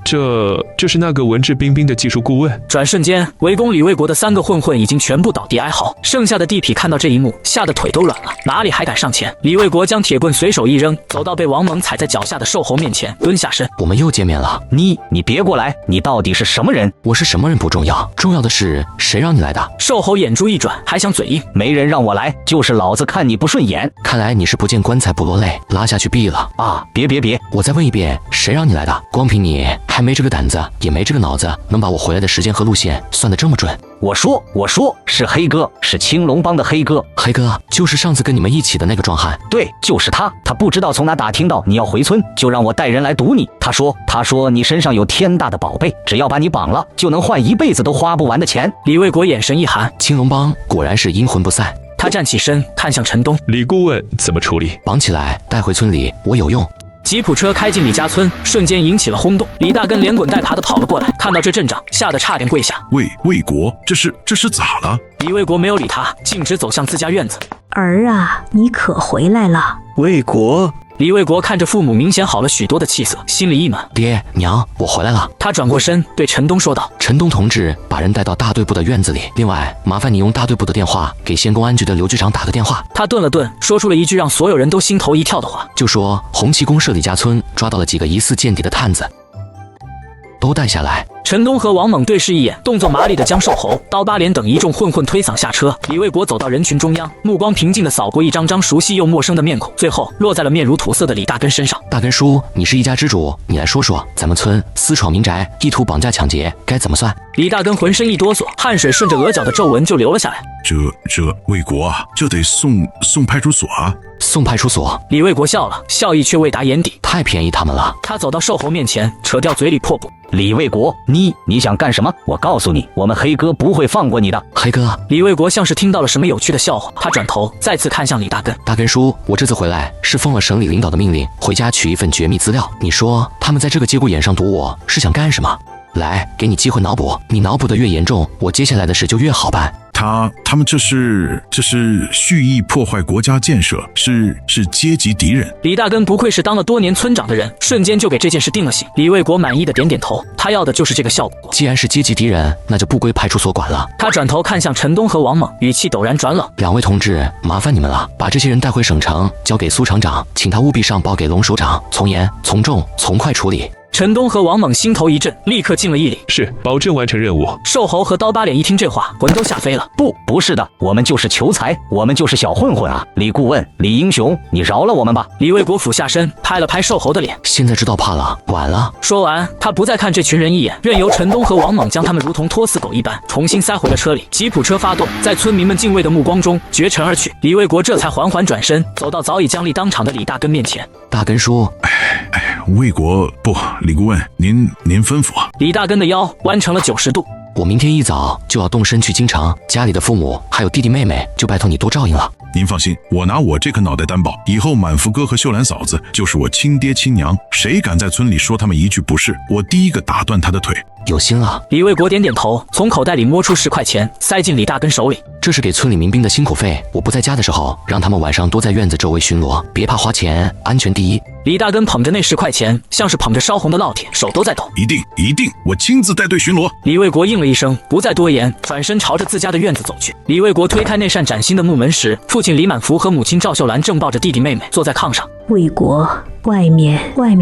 这是那个文质彬彬的技术顾问。转瞬间，围攻李卫国的3个混混已经全部倒地哀嚎，剩下的地痞看到这一幕，吓得腿都软了，哪里还敢上前？李卫国将铁棍随手一扔，走到被王猛踩在脚下的瘦猴面前，蹲下身。我们又见面了。你别过来，你到底是什么人？我是什么人不重要，重要的是谁让你来的？瘦猴眼珠一转，还想嘴硬。没人让我来，就是老子看你不顺眼。看来你是不见棺材不落泪，拉下去毙了啊！别，我再问一遍，谁让你来的？光凭你还没这个胆子，也没这个脑子，能把我回来的时间和路线算得这么准？我说是黑哥，是青龙帮的黑哥。黑哥就是上次跟你们一起的那个壮汉。对，就是他。他不知道从哪打听到你要回村，就让我带人来堵你。他说你身上有天大的宝贝，只要把你绑了，就能换一辈子都花不完的钱。李卫国眼神一寒，青龙帮果然是阴魂不散。他站起身，看向陈东。李顾问怎么处理？绑起来带回村里，我有用。吉普车开进李家村，瞬间引起了轰动。李大根连滚带爬的跑了过来，看到这阵仗，吓得差点跪下。卫国，这是咋了？李卫国没有理他，径直走向自家院子。儿啊，你可回来了。卫国。李卫国看着父母明显好了许多的气色，心里一暖。爹娘，我回来了。他转过身对陈东说道：陈东同志把人带到大队部的院子里，另外麻烦你用大队部的电话给县公安局的刘局长打个电话。他顿了顿，说出了一句让所有人都心头一跳的话，就说红旗公社李家村抓到了几个疑似间谍的探子，都带下来。陈东和王猛对视一眼，动作麻利的将瘦猴、刀疤脸等一众混混推搡下车。李卫国走到人群中央，目光平静地扫过一张张熟悉又陌生的面孔，最后落在了面如土色的李大根身上。大根叔，你是一家之主，你来说说，咱们村私闯民宅，意图绑架抢劫，该怎么算？李大根浑身一哆嗦，汗水顺着额角的皱纹就流了下来。这卫国啊，这得送派出所啊！送派出所？李卫国笑了，笑意却未达眼底。太便宜他们了。他走到瘦猴面前，扯掉嘴里破布。李卫国，你想干什么？我告诉你，我们黑哥不会放过你的。黑哥，李卫国像是听到了什么有趣的笑话，他转头再次看向李大根。大根叔，我这次回来是奉了省里领导的命令，回家取一份绝密资料。你说他们在这个节骨眼上堵我，是想干什么？来，给你机会脑补，你脑补的越严重，我接下来的事就越好办。他们这是蓄意破坏国家建设，是阶级敌人。李大根不愧是当了多年村长的人，瞬间就给这件事定了性。李卫国满意的点点头，他要的就是这个效果。既然是阶级敌人，那就不归派出所管了。他转头看向陈东和王猛，语气陡然转冷：两位同志，麻烦你们了，把这些人带回省城，交给苏厂长，请他务必上报给龙首长，从严从重从快处理。陈东和王猛心头一震，立刻敬了一礼。是，保证完成任务。瘦猴和刀疤脸一听这话，魂都吓飞了。不是的，我们就是求财，我们就是小混混啊！李顾问，李英雄，你饶了我们吧！李卫国俯下身拍了拍瘦猴的脸，现在知道怕了，晚了。说完，他不再看这群人一眼，任由陈东和王猛将他们如同拖死狗一般重新塞回了车里。吉普车发动，在村民们敬畏的目光中绝尘而去。李卫国这才缓缓转身，走到早已僵立当场的李大根面前。大根叔，卫国不，李顾问，您吩咐。李大根的腰弯成了90度。我明天一早就要动身去京城，家里的父母还有弟弟妹妹就拜托你多照应了。您放心，我拿我这颗脑袋担保，以后满福哥和秀兰嫂子就是我亲爹亲娘，谁敢在村里说他们一句不是，我第一个打断他的腿。有心了。李卫国点点头，从口袋里摸出10块钱，塞进李大根手里。这是给村里民兵的辛苦费，我不在家的时候，让他们晚上多在院子周围巡逻，别怕花钱，安全第一。李大根捧着那10块钱，像是捧着烧红的烙铁，手都在抖。一定，我亲自带队巡逻。李卫国应了一声，不再多言，转身朝着自家的院子走去。李卫国推开那扇崭新的木门时，父亲李满福和母亲赵秀兰正抱着弟弟妹妹坐在炕上。卫国，外面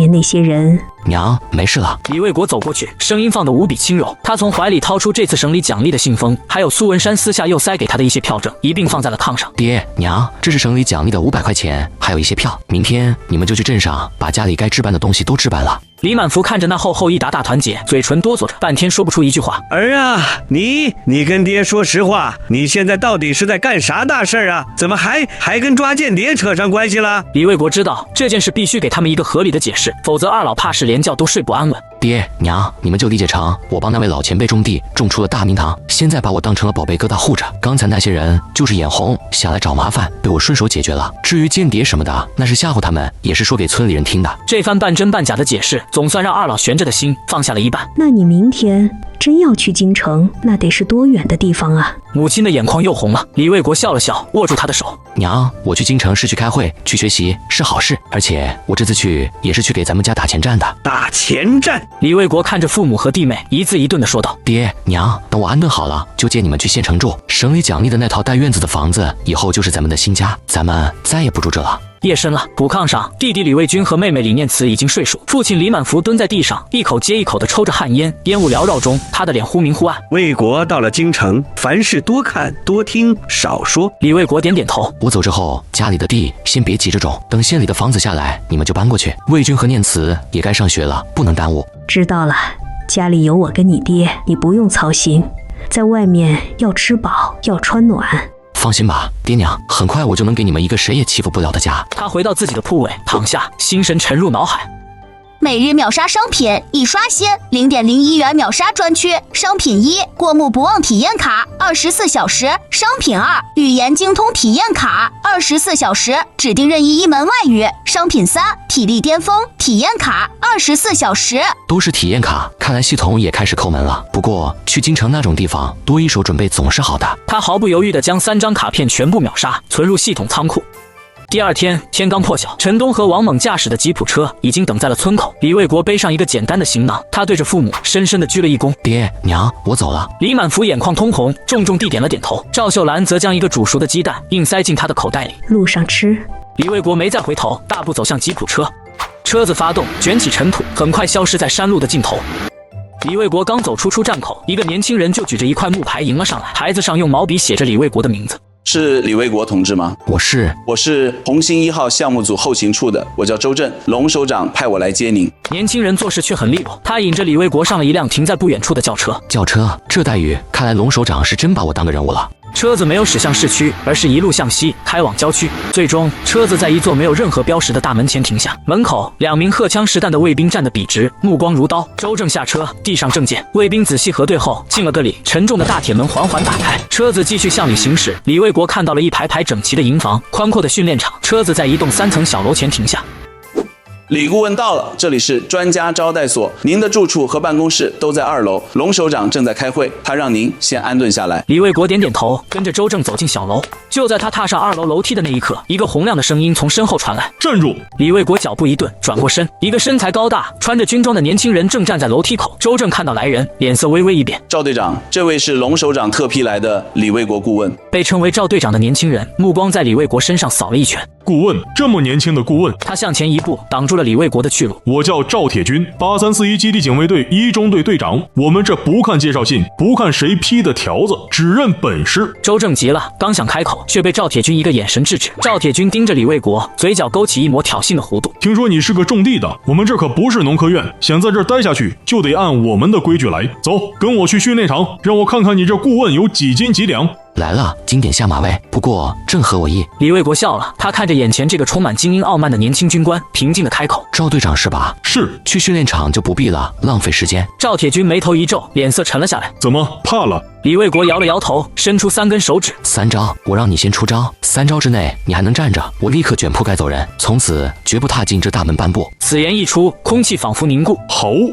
那些人。娘，没事了。李卫国走过去，声音放得无比轻柔。他从怀里掏出这次省里奖励的信封，还有苏文山私下又塞给他的一些票证，一并放在了炕上。爹娘，这是省里奖励的500块钱，还有一些票。明天你们就去镇上，把家里该置办的东西都置办了。李满福看着那厚厚一沓大团结，嘴唇哆嗦着，半天说不出一句话。儿啊，你跟爹说实话，你现在到底是在干啥大事啊？怎么还跟抓间谍扯上关系了？李卫国知道这件事必须给他们一个合理的解释，否则二老怕是连觉都睡不安稳。爹娘，你们就理解成我帮那位老前辈种地种出了大名堂，现在把我当成了宝贝疙瘩护着。刚才那些人就是眼红，想来找麻烦，被我顺手解决了。至于间谍什么的，那是吓唬他们，也是说给村里人听的。这番半真半假的解释，总算让二老悬着的心放下了一半。那你明天真要去京城，那得是多远的地方啊？母亲的眼眶又红了。李卫国笑了笑，握住她的手。娘，我去京城是去开会，去学习是好事，而且我这次去也是去给咱们家打前站的。打前站？李卫国看着父母和弟妹，一字一顿地说道：爹娘，等我安顿好了，就接你们去县城住。省里奖励的那套带院子的房子，以后就是咱们的新家，咱们再也不住这了。夜深了，补炕上，弟弟李卫军和妹妹李念慈已经睡熟，父亲李满福蹲在地上，一口接一口地抽着旱烟，烟雾缭绕中，他的脸忽明忽暗。卫国到了京城，凡事多看多听，少说。李卫国点点头。我走之后，家里的地先别急着种，等县里的房子下来，你们就搬过去。卫军和念慈也该上学了，不能耽误。知道了，家里有我跟你爹，你不用操心。在外面要吃饱，要穿暖。放心吧，爹娘，很快我就能给你们一个谁也欺负不了的家。他回到自己的铺位，躺下，心神沉入脑海。每日秒杀商品一刷新0.01元秒杀专区。商品1，过目不忘体验卡24小时。商品2，语言精通体验卡24小时，指定任意一门外语。商品3，体力巅峰体验卡24小时。都是体验卡，看来系统也开始抠门了。不过去京城那种地方，多一手准备总是好的。他毫不犹豫地将3张卡片全部秒杀，存入系统仓库。第二天天刚破晓，陈东和王猛驾驶的吉普车已经等在了村口。李卫国背上一个简单的行囊，他对着父母深深地鞠了一躬：爹娘，我走了。李满福眼眶通红，重重地点了点头。赵秀兰则将一个煮熟的鸡蛋硬塞进他的口袋里。路上吃。李卫国没再回头，大步走向吉普车。车子发动，卷起尘土，很快消失在山路的尽头。李卫国刚走出出站口，一个年轻人就举着一块木牌迎了上来，牌子上用毛笔写着李卫国的名字。是李卫国同志吗？我是红星1号项目组后勤处的，我叫周震，龙首长派我来接您。年轻人做事却很利落，他引着李卫国上了一辆停在不远处的轿车。轿车，这待遇，看来龙首长是真把我当个人物了。车子没有驶向市区，而是一路向西开往郊区。最终，车子在一座没有任何标识的大门前停下。门口，2名荷枪实弹的卫兵站得笔直，目光如刀。周正下车，递上证件。卫兵仔细核对后，敬了个礼。沉重的大铁门缓缓打开，车子继续向里行驶。李卫国看到了一排排整齐的营房，宽阔的训练场。车子在一栋3层小楼前停下。李顾问到了，这里是专家招待所，您的住处和办公室都在2楼。龙首长正在开会，他让您先安顿下来。李卫国点点头，跟着周正走进小楼。就在他踏上2楼楼梯的那一刻，一个洪亮的声音从身后传来：站住！李卫国脚步一顿，转过身，一个身材高大、穿着军装的年轻人正站在楼梯口。周正看到来人，脸色微微一变。赵队长，这位是龙首长特批来的李卫国顾问。被称为赵队长的年轻人目光在李卫国身上扫了一圈。顾问，这么年轻的顾问。他向前一步，挡住了李卫国的去路。我叫赵铁军，8341基地警卫队1中队队长。我们这不看介绍信，不看谁批的条子，只认本事。周正急了，刚想开口，却被赵铁军一个眼神制止。赵铁军盯着李卫国，嘴角勾起一抹挑衅的弧度。听说你是个种地的，我们这可不是农科院，想在这儿待下去，就得按我们的规矩来。走，跟我去训练场，让我看看你这顾问有几斤几两。来了，经典下马威，不过正合我意。李卫国笑了，他看着眼前这个充满精英傲慢的年轻军官，平静地开口：赵队长是吧？是。去训练场就不必了，浪费时间。赵铁军眉头一皱，脸色沉了下来。怎么，怕了？李卫国摇了摇头，伸出3根手指。3招，我让你先出招，3招之内你还能站着，我立刻卷铺盖走人，从此绝不踏进这大门半步。此言一出，空气仿佛凝固。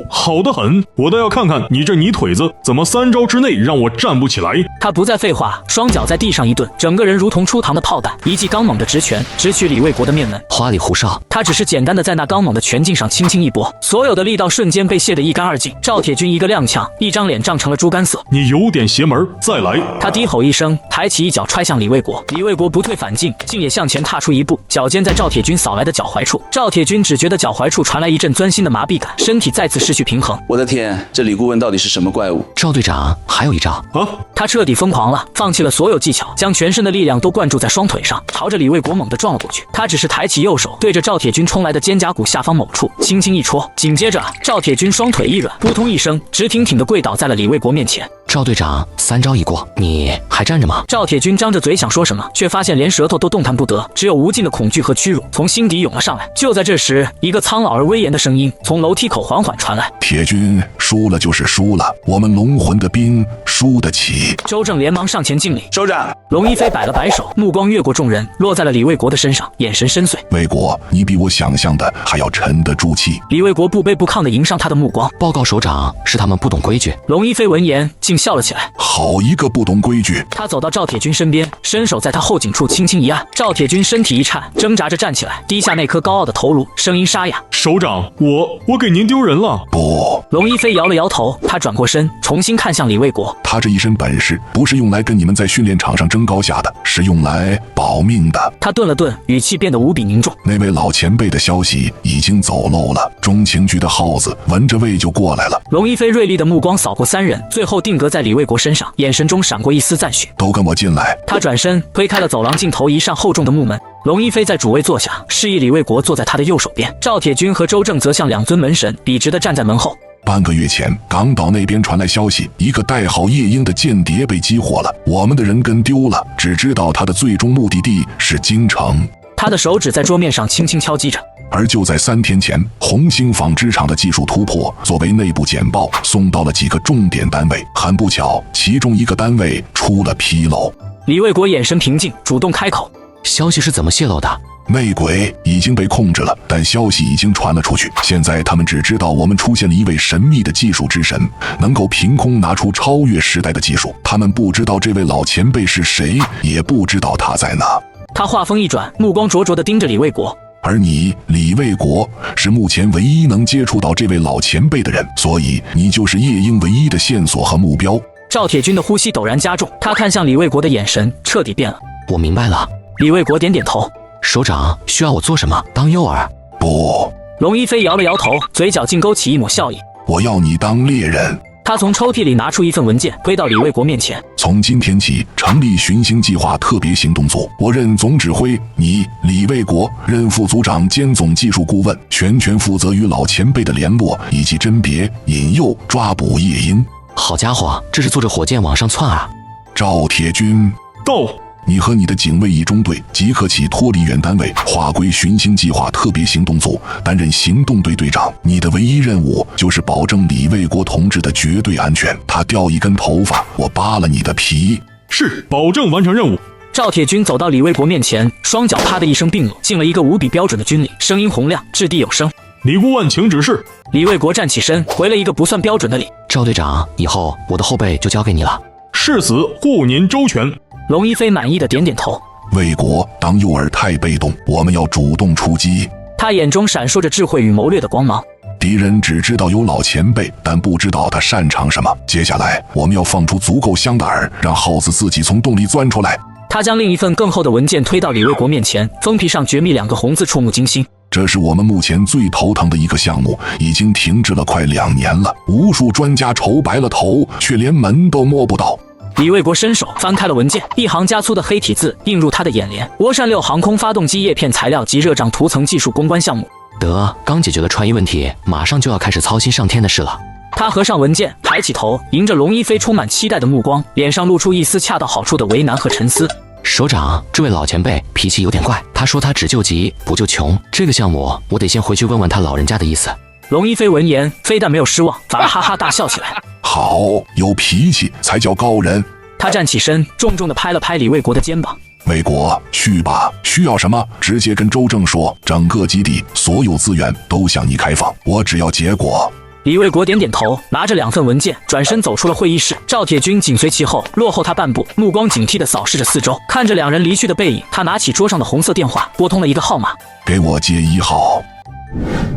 好得很，我倒要看看你这泥腿子怎么3招之内让我站不起来。他不再废话，双脚在地上一顿，整个人如同出膛的炮弹，一记刚猛的直拳直取李卫国的面门。花里胡哨，他只是简单的在那刚猛的拳劲上轻轻一拨，所有的力道瞬间被卸得一干二净。赵铁军一个踉跄，一张脸涨成了猪肝色。你有点邪门，再来！他低吼一声，抬起一脚踹向李卫国。李卫国不退反进，竟也向前踏出一步，脚尖在赵铁军扫来的脚踝处。赵铁军只觉得脚踝处传来一阵钻心的麻痹感，身体再次失去平衡。我的天，这李顾问到底是什么怪物？赵队长，还有一招啊！他彻底疯狂了，放弃了所有技巧，将全身的力量都灌注在双腿上，朝着李卫国猛地撞了过去。他只是抬起右手，对着赵铁军冲来的肩胛骨下方某处轻轻一戳，紧接着赵铁军双腿一软，扑通一声，直挺挺地跪倒在了李卫国面前。赵队长，3招一过，你还站着吗？赵铁军张着嘴想说什么，却发现连舌头都动弹不得，只有无尽的恐惧和屈辱从心底涌了上来。就在这时，一个苍老而威严的声音从楼梯口缓缓传来：铁军，输了就是输了，我们龙魂的兵输得起。周正连忙上前敬礼。首长。龙一飞摆了摆手，目光越过众人，落在了李卫国的身上，眼神深邃。卫国，你比我想象的还要沉得住气。李卫国不卑不亢地迎上他的目光。报告首长，是他们不懂规矩。龙一飞闻言，竟笑了起来。好一个不懂规矩！他走到赵铁军身边，伸手在他后颈处轻轻一按。赵铁军身体一颤，挣扎着站起来，低下那颗高傲的头颅，声音沙哑：“首长，我给您丢人了。”不。龙一飞摇了摇头，他转过身，重新看向李卫国。他这一身本事，不是用来跟你们在训练场上争高下的，是用来保命的。他顿了顿，语气变得无比凝重。那位老前辈的消息已经走漏了，中情局的耗子闻着味就过来了。龙一飞锐利的目光扫过三人，最后定格在李卫国身上，眼神中闪过一丝赞许。都跟我进来。他转身推开了走廊尽头一扇厚重的木门。龙一飞在主位坐下，示意李卫国坐在他的右手边。赵铁军和周正则像两尊门神，笔直地站在门后。半个月前，港岛那边传来消息，一个代号夜莺的间谍被激活了，我们的人跟丢了，只知道他的最终目的地是京城。他的手指在桌面上轻轻敲击着。而就在3天前，红星纺织厂的技术突破作为内部简报送到了几个重点单位，很不巧，其中一个单位出了纰漏。李卫国眼神平静，主动开口：“消息是怎么泄露的？”内鬼已经被控制了，但消息已经传了出去。现在他们只知道我们出现了一位神秘的技术之神，能够凭空拿出超越时代的技术。他们不知道这位老前辈是谁，也不知道他在哪。他话锋一转，目光灼灼地盯着李卫国。而你，李卫国，是目前唯一能接触到这位老前辈的人，所以你就是夜莺唯一的线索和目标。赵铁军的呼吸陡然加重，他看向李卫国的眼神彻底变了。我明白了。李卫国点点头。首长需要我做什么？当诱饵？不。龙一飞摇了摇头，嘴角竟勾起一抹笑意。我要你当猎人。他从抽屉里拿出一份文件，推到李卫国面前。从今天起，成立寻星计划特别行动组，我任总指挥，你李卫国任副组长兼总技术顾问，全权负责与老前辈的联络以及甄别、引诱、抓捕夜莺。好家伙，这是坐着火箭往上窜啊！赵铁军到。你和你的警卫一中队即刻起脱离原单位，划归寻星计划特别行动组，担任行动队队长。你的唯一任务就是保证李卫国同志的绝对安全。他掉一根头发，我扒了你的皮。是，保证完成任务。赵铁军走到李卫国面前，双脚啪的一声并拢，进了一个无比标准的军礼，声音洪亮，掷地有声。李顾问，请指示。李卫国站起身，回了一个不算标准的礼。赵队长，以后我的后背就交给你了。誓死护您周全。龙一飞满意的点点头。卫国，当诱饵太被动，我们要主动出击。他眼中闪烁着智慧与谋略的光芒。敌人只知道有老前辈，但不知道他擅长什么。接下来我们要放出足够香的饵，让耗子自己从洞里钻出来。他将另一份更厚的文件推到李卫国面前，封皮上绝密2个红字触目惊心。这是我们目前最头疼的一个项目，已经停滞了快2年了，无数专家愁白了头，却连门都摸不到。李卫国伸手翻开了文件，一行加粗的黑体字映入他的眼帘：涡扇6航空发动机叶片材料及热胀涂层技术攻关项目。得，刚解决了穿衣问题，马上就要开始操心上天的事了。他合上文件，抬起头，迎着龙一飞充满期待的目光，脸上露出一丝恰到好处的为难和沉思。首长，这位老前辈脾气有点怪，他说他只救急不救穷，这个项目我得先回去问问他老人家的意思。龙一飞闻言，非但没有失望，反而哈哈大笑起来。好，有脾气才叫高人。他站起身，重重地拍了拍李卫国的肩膀。卫国，去吧，需要什么直接跟周正说，整个基地所有资源都向你开放，我只要结果。李卫国点点头，拿着2份文件，转身走出了会议室。赵铁军紧随其后，落后他半步，目光警惕地扫视着四周。看着2人离去的背影，他拿起桌上的红色电话，拨通了一个号码。给我接1号。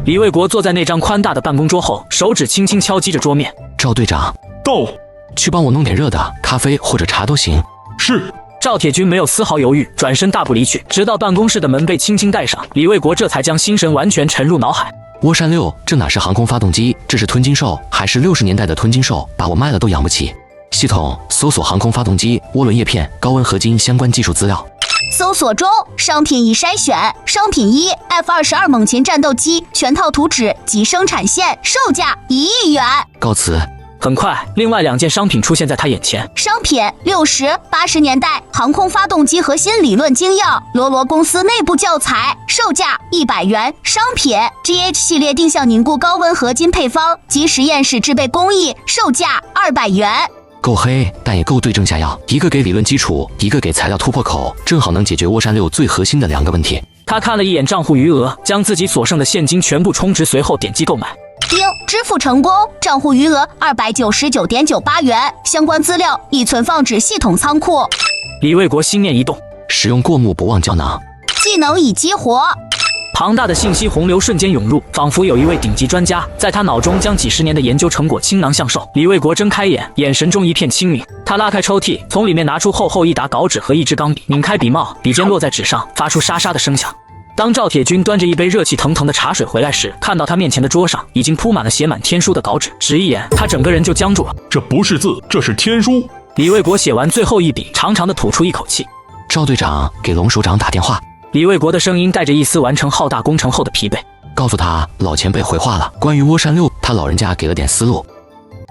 李卫国坐在那张宽大的办公桌后，手指轻轻敲击着桌面。赵队长，到。去帮我弄点热的，咖啡或者茶都行。是。赵铁军没有丝毫犹豫，转身大步离去，直到办公室的门被轻轻带上，李卫国这才将心神完全沉入脑海。涡扇6，这哪是航空发动机，这是吞金兽，还是60年代的吞金兽，把我卖了都养不起。系统搜索航空发动机、涡轮叶片、高温合金相关技术资料。搜索中，商品已筛选。商品1 F-22猛禽战斗机全套图纸及生产线，售价1亿元。告辞。很快，另外2件商品出现在他眼前。商品60、80年代航空发动机核心理论精要，罗罗公司内部教材，售价100元。商品 GH 系列定向凝固高温合金配方及实验室制备工艺，售价200元。够黑，但也够对症下药，一个给理论基础，一个给材料突破口，正好能解决涡扇6最核心的2个问题。他看了一眼账户余额，将自己所剩的现金全部充值，随后点击购买。丁，支付成功，账户余额299.98元，相关资料已存放至系统仓库。李卫国心念一动，使用过目不忘胶囊，技能已激活。庞大的信息洪流瞬间涌入，仿佛有一位顶级专家在他脑中将几十年的研究成果倾囊相授。李卫国睁开眼，眼神中一片清明。他拉开抽屉，从里面拿出厚厚一沓稿纸和一支钢笔，拧开笔帽，笔尖落在纸上，发出沙沙的声响。当赵铁军端着一杯热气腾腾的茶水回来时，看到他面前的桌上已经铺满了写满天书的稿纸，只一眼，他整个人就僵住了。这不是字，这是天书。李卫国写完最后一笔，长长的吐出一口气。赵队长给龙首长打电话。李卫国的声音带着一丝完成浩大工程后的疲惫，告诉他老前辈回话了，关于涡山六，他老人家给了点思路。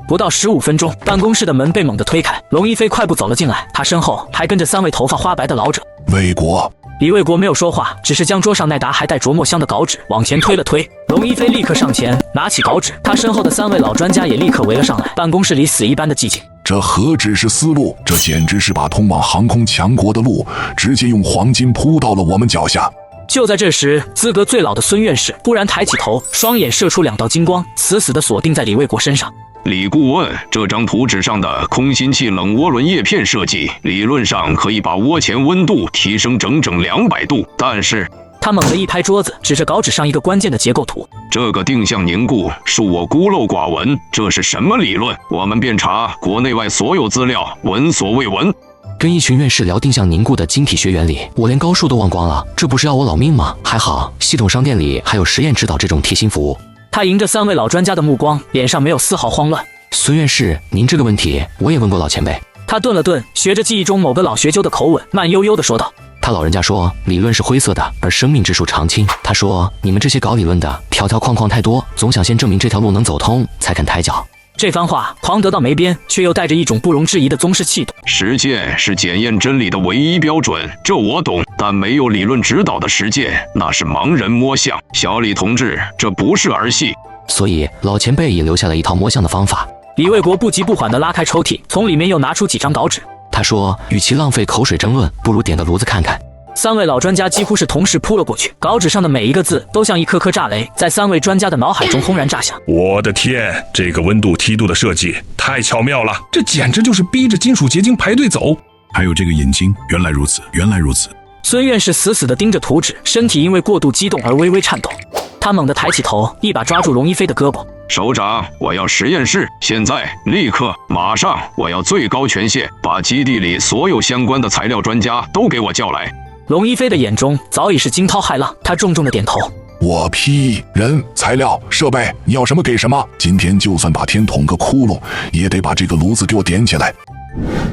不到15分钟，办公室的门被猛地推开，龙一飞快步走了进来，他身后还跟着3位头发花白的老者。卫国。李卫国没有说话，只是将桌上那沓还带灼墨香的稿纸往前推了推。龙一飞立刻上前拿起稿纸，他身后的3位老专家也立刻围了上来。办公室里死一般的寂静。这何止是思路，这简直是把通往航空强国的路直接用黄金铺到了我们脚下。就在这时，资格最老的孙院士忽然抬起头，双眼射出2道金光，死死地锁定在李卫国身上。李顾问，这张图纸上的空心气冷涡轮叶片设计，理论上可以把涡前温度提升整整200度，但是……他猛地一拍桌子，指着稿纸上一个关键的结构图。这个定向凝固，恕我孤陋寡闻，这是什么理论？我们遍查国内外所有资料，闻所未闻。跟一群院士聊定向凝固的晶体学原理，我连高数都忘光了，这不是要我老命吗？还好系统商店里还有实验指导这种贴心服务。他迎着3位老专家的目光，脸上没有丝毫慌乱。孙院士，您这个问题我也问过老前辈。他顿了顿，学着记忆中某个老学究的口吻，慢悠悠地说道。他老人家说，理论是灰色的，而生命之树常青。他说，你们这些搞理论的条条框框太多，总想先证明这条路能走通，才肯抬脚。这番话狂得到没边，却又带着一种不容置疑的宗师气度。实践是检验真理的唯一标准，这我懂，但没有理论指导的实践，那是盲人摸象。小李同志，这不是儿戏。所以老前辈也留下了一套摸象的方法。李卫国不急不缓地拉开抽屉，从里面又拿出几张稿纸。他说，与其浪费口水争论，不如点个炉子看看。3位老专家几乎是同时扑了过去，稿纸上的每一个字都像一颗颗炸雷，在3位专家的脑海中轰然炸响。我的天，这个温度梯度的设计太巧妙了，这简直就是逼着金属结晶排队走。还有这个引擎，原来如此，原来如此。孙院士死死地盯着图纸，身体因为过度激动而微微颤抖。他猛地抬起头，一把抓住龙一飞的胳膊。首长，我要实验室，现在，立刻，马上，我要最高权限，把基地里所有相关的材料专家都给我叫来。龙一飞的眼中早已是惊涛骇浪，他重重的点头。我批人、材料、设备，你要什么给什么。今天就算把天捅个窟窿，也得把这个炉子给我点起来。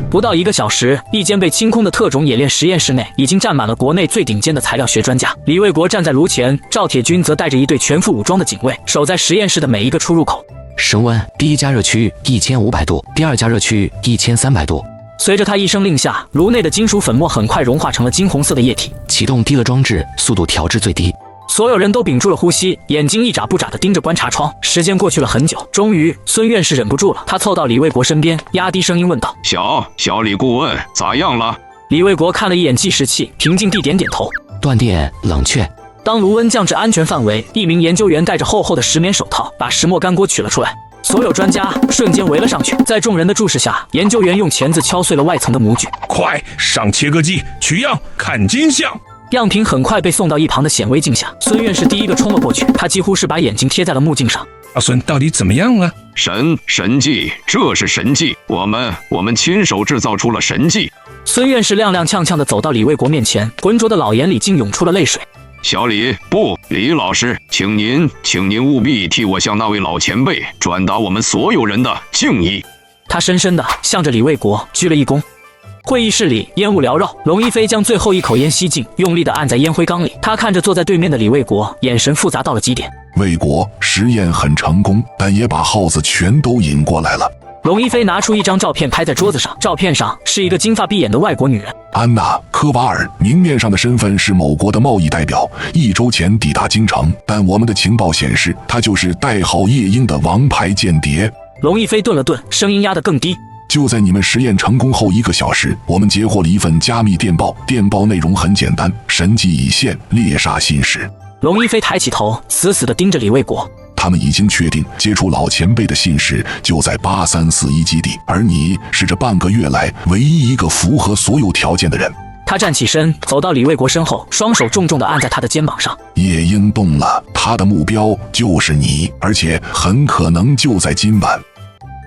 不到1个小时，一间被清空的特种冶炼实验室内已经站满了国内最顶尖的材料学专家。李卫国站在炉前，赵铁军则带着一队全副武装的警卫，守在实验室的每一个出入口。升温，第1加热区1500度，第2加热区1300度。随着他一声令下，炉内的金属粉末很快融化成了金红色的液体。启动滴热装置，速度调至最低。所有人都屏住了呼吸，眼睛一眨不眨地盯着观察窗。时间过去了很久，终于，孙院士忍不住了，他凑到李卫国身边，压低声音问道：“小李顾问，咋样了？”李卫国看了一眼计时器，平静地点点头。断电，冷却。当炉温降至安全范围，一名研究员戴着厚厚的石棉手套，把石墨干锅取了出来。所有专家瞬间围了上去，在众人的注视下，研究员用钳子敲碎了外层的模具。快上切割机取样，看金像。样品很快被送到一旁的显微镜下。孙院士第一个冲了过去，他几乎是把眼睛贴在了目镜上。阿孙到底怎么样了？神迹，这是神迹，我们亲手制造出了神迹。孙院士踉踉跄跄地走到李卫国面前，浑浊的老眼里竟涌出了泪水。小李，不，李老师，请您务必替我向那位老前辈转达我们所有人的敬意。他深深地向着李卫国鞠了一躬。会议室里烟雾缭绕，龙一飞将最后一口烟吸尽，用力地按在烟灰缸里。他看着坐在对面的李卫国，眼神复杂到了极点。卫国，实验很成功，但也把耗子全都引过来了。龙一飞拿出一张照片拍在桌子上，照片上是一个金发碧眼的外国女人安娜·科瓦尔，明面上的身份是某国的贸易代表，1周前抵达京城，但我们的情报显示，她就是代号夜莺的王牌间谍。龙一飞顿了顿，声音压得更低。就在你们实验成功后1个小时，我们截获了一份加密电报，电报内容很简单：神迹已现，猎杀信使。龙一飞抬起头，死死地盯着李卫国。他们已经确定接触老前辈的信使就在8341基地，而你是这半个月来唯一一个符合所有条件的人。他站起身，走到李卫国身后，双手重重地按在他的肩膀上。夜莺动了，他的目标就是你，而且很可能就在今晚。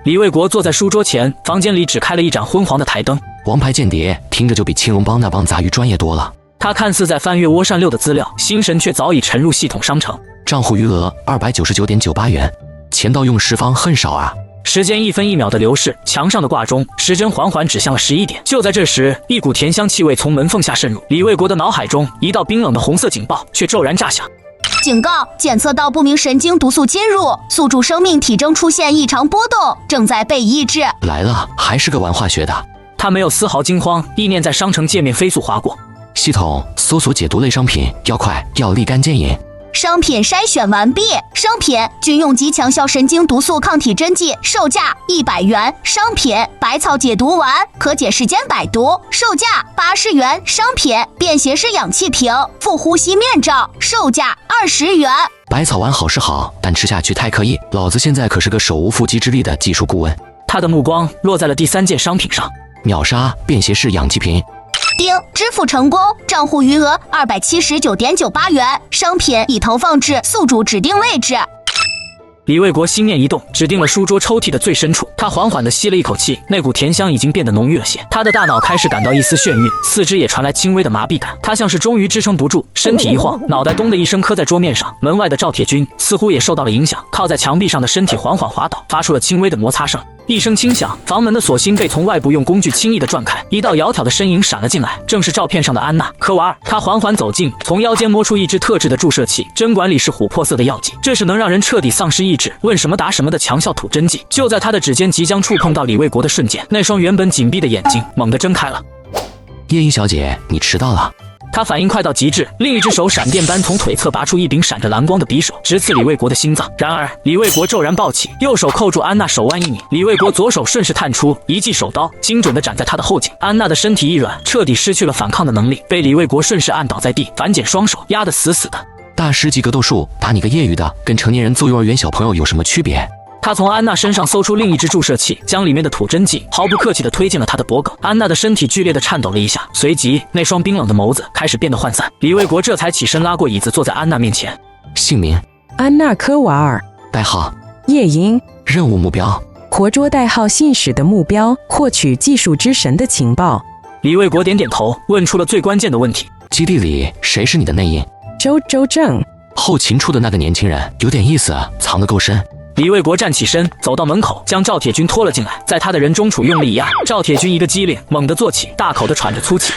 李卫国坐在书桌前，房间里只开了一盏昏黄的台灯。王牌间谍听着就比青龙帮那帮杂鱼专业多了。他看似在翻阅涡扇6的资料，心神却早已沉入系统商城。账户余额299.98元，钱到用时方恨少啊！时间一分一秒的流逝，墙上的挂钟时针缓缓指向了11点。就在这时，一股甜香气味从门缝下渗入李卫国的脑海中，一道冰冷的红色警报却骤然炸响。警告！检测到不明神经毒素侵入，宿主生命体征出现异常波动，正在被抑制。来了，还是个玩化学的。他没有丝毫惊慌，意念在商城界面飞速划过。系统搜索解毒类商品，要快，要立竿见影。商品筛选完毕，商品军用级强效神经毒素抗体针剂，售价100元。商品百草解毒丸，可解世间百毒，售价80元。商品便携式氧气瓶，副呼吸面罩，售价20元。百草丸好是好，但吃下去太刻意。老子现在可是个手无缚鸡之力的技术顾问。他的目光落在了第3件商品上，秒杀便携式氧气瓶。丁，支付成功，账户余额279.98元，商品已投放至宿主指定位置。李卫国心念一动，指定了书桌抽屉的最深处。他缓缓地吸了一口气，那股甜香已经变得浓郁了些。他的大脑开始感到一丝眩晕，四肢也传来轻微的麻痹感。他像是终于支撑不住，身体一晃，脑袋咚的一声磕在桌面上。门外的赵铁军似乎也受到了影响，靠在墙壁上的身体缓缓滑倒，发出了轻微的摩擦声。一声轻响，房门的锁芯被从外部用工具轻易地转开，一道窈窕的身影闪了进来，正是照片上的安娜·科瓦尔。她缓缓走近，从腰间摸出一支特制的注射器，针管里是琥珀色的药剂，这是能让人彻底丧失意志、问什么答什么的强效土针剂。就在她的指尖即将触碰到李卫国的瞬间，那双原本紧闭的眼睛猛地睁开了。夜莺小姐，你迟到了。他反应快到极致，另一只手闪电般从腿侧拔出一柄闪着蓝光的匕首，直刺李卫国的心脏。然而李卫国骤然暴起，右手扣住安娜手腕一拧，李卫国左手顺势探出一记手刀，精准地斩在她的后颈。安娜的身体一软，彻底失去了反抗的能力，被李卫国顺势按倒在地，反剪双手压得死死的。大师级格斗术，打你个业余的，跟成年人揍幼儿园小朋友有什么区别？他从安娜身上搜出另一支注射器，将里面的土针剂毫不客气地推进了她的脖颈。安娜的身体剧烈地颤抖了一下，随即那双冰冷的眸子开始变得涣散。李卫国这才起身拉过椅子，坐在安娜面前。姓名：安娜·科瓦尔，代号：夜莺。任务目标：活捉代号信使的目标，获取技术之神的情报。李卫国点点头，问出了最关键的问题：基地里谁是你的内应？周正。后勤处的那个年轻人有点意思，藏得够深。李卫国站起身，走到门口，将赵铁军拖了进来，在他的人中处用力一按，赵铁军一个机灵，猛地坐起，大口地喘着粗气。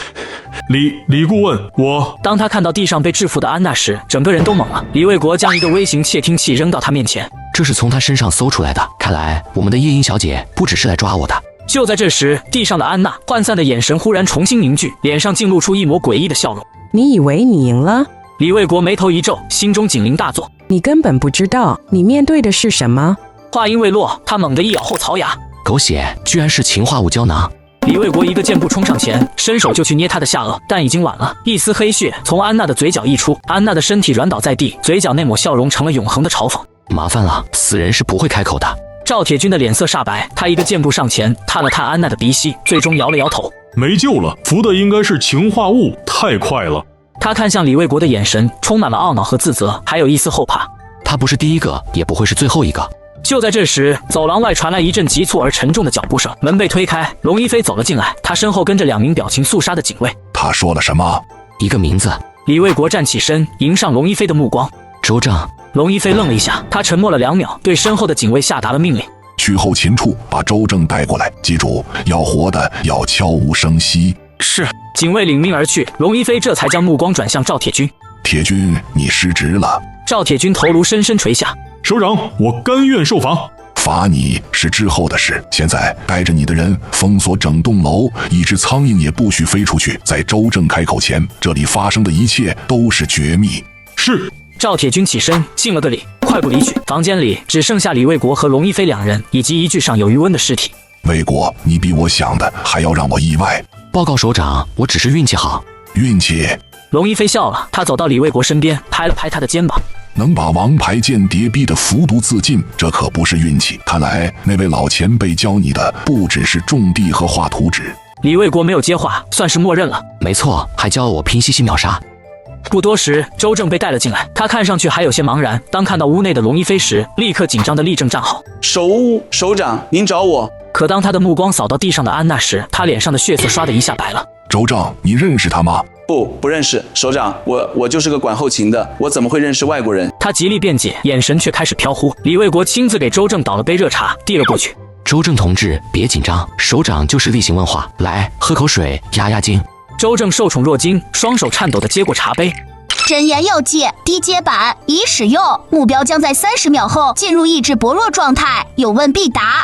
李顾问，我……当他看到地上被制服的安娜时，整个人都懵了。李卫国将一个微型窃听器扔到他面前，这是从他身上搜出来的，看来我们的夜莺小姐不只是来抓我的。就在这时，地上的安娜涣散的眼神忽然重新凝聚，脸上竟露出一抹诡异的笑容。你以为你赢了？李卫国眉头一皱，心中警铃大作。你根本不知道你面对的是什么。话音未落，他猛地一咬后槽牙，狗血，居然是氰化物胶囊。李卫国一个箭步冲上前，伸手就去捏她的下颚，但已经晚了。一丝黑血从安娜的嘴角溢出，安娜的身体软倒在地，嘴角那抹笑容成了永恒的嘲讽。麻烦了，死人是不会开口的。赵铁军的脸色煞白，他一个箭步上前，探了探安娜的鼻息，最终摇了摇头，没救了，服的应该是氰化物，太快了。他看向李卫国的眼神充满了懊恼和自责，还有一丝后怕。他不是第一个，也不会是最后一个。就在这时，走廊外传来一阵急促而沉重的脚步声，门被推开，龙一飞走了进来，他身后跟着2名表情肃杀的警卫。他说了什么？一个名字。李卫国站起身，迎上龙一飞的目光。周正。龙一飞愣了一下，他沉默了2秒，对身后的警卫下达了命令：去后勤处把周正带过来，记住，要活的要悄无声息。是。警卫领命而去，龙一飞这才将目光转向赵铁军。铁军，你失职了。赵铁军头颅深深垂下。首长，我甘愿受罚。罚你是之后的事，现在带着你的人封锁整栋楼，一只苍蝇也不许飞出去。在周正开口前，这里发生的一切都是绝密。是。赵铁军起身敬了个礼，快步离去。房间里只剩下李卫国和龙一飞2人，以及一具尚有余温的尸体。卫国，你比我想的还要让我意外。报告首长，我只是运气好。运气？龙一飞笑了，他走到李卫国身边，拍了拍他的肩膀。能把王牌间谍逼得服毒自尽，这可不是运气。看来那位老前辈教你的不只是种地和画图纸。李卫国没有接话，算是默认了。没错，还教了我拼夕夕秒杀。不多时，周正被带了进来，他看上去还有些茫然。当看到屋内的龙一飞时，立刻紧张地立正站好。首长，您找我。可当他的目光扫到地上的安娜时，他脸上的血色唰的一下白了。周正，你认识他吗？不认识。首长，我就是个管后勤的，我怎么会认识外国人？他极力辩解，眼神却开始飘忽。李卫国亲自给周正倒了杯热茶，递了过去。周正同志，别紧张，首长就是例行问话，来喝口水压压惊。周正受宠若惊，双手颤抖地接过茶杯。真言要记，低阶版已使用，目标将在30秒后进入意志薄弱状态，有问必答。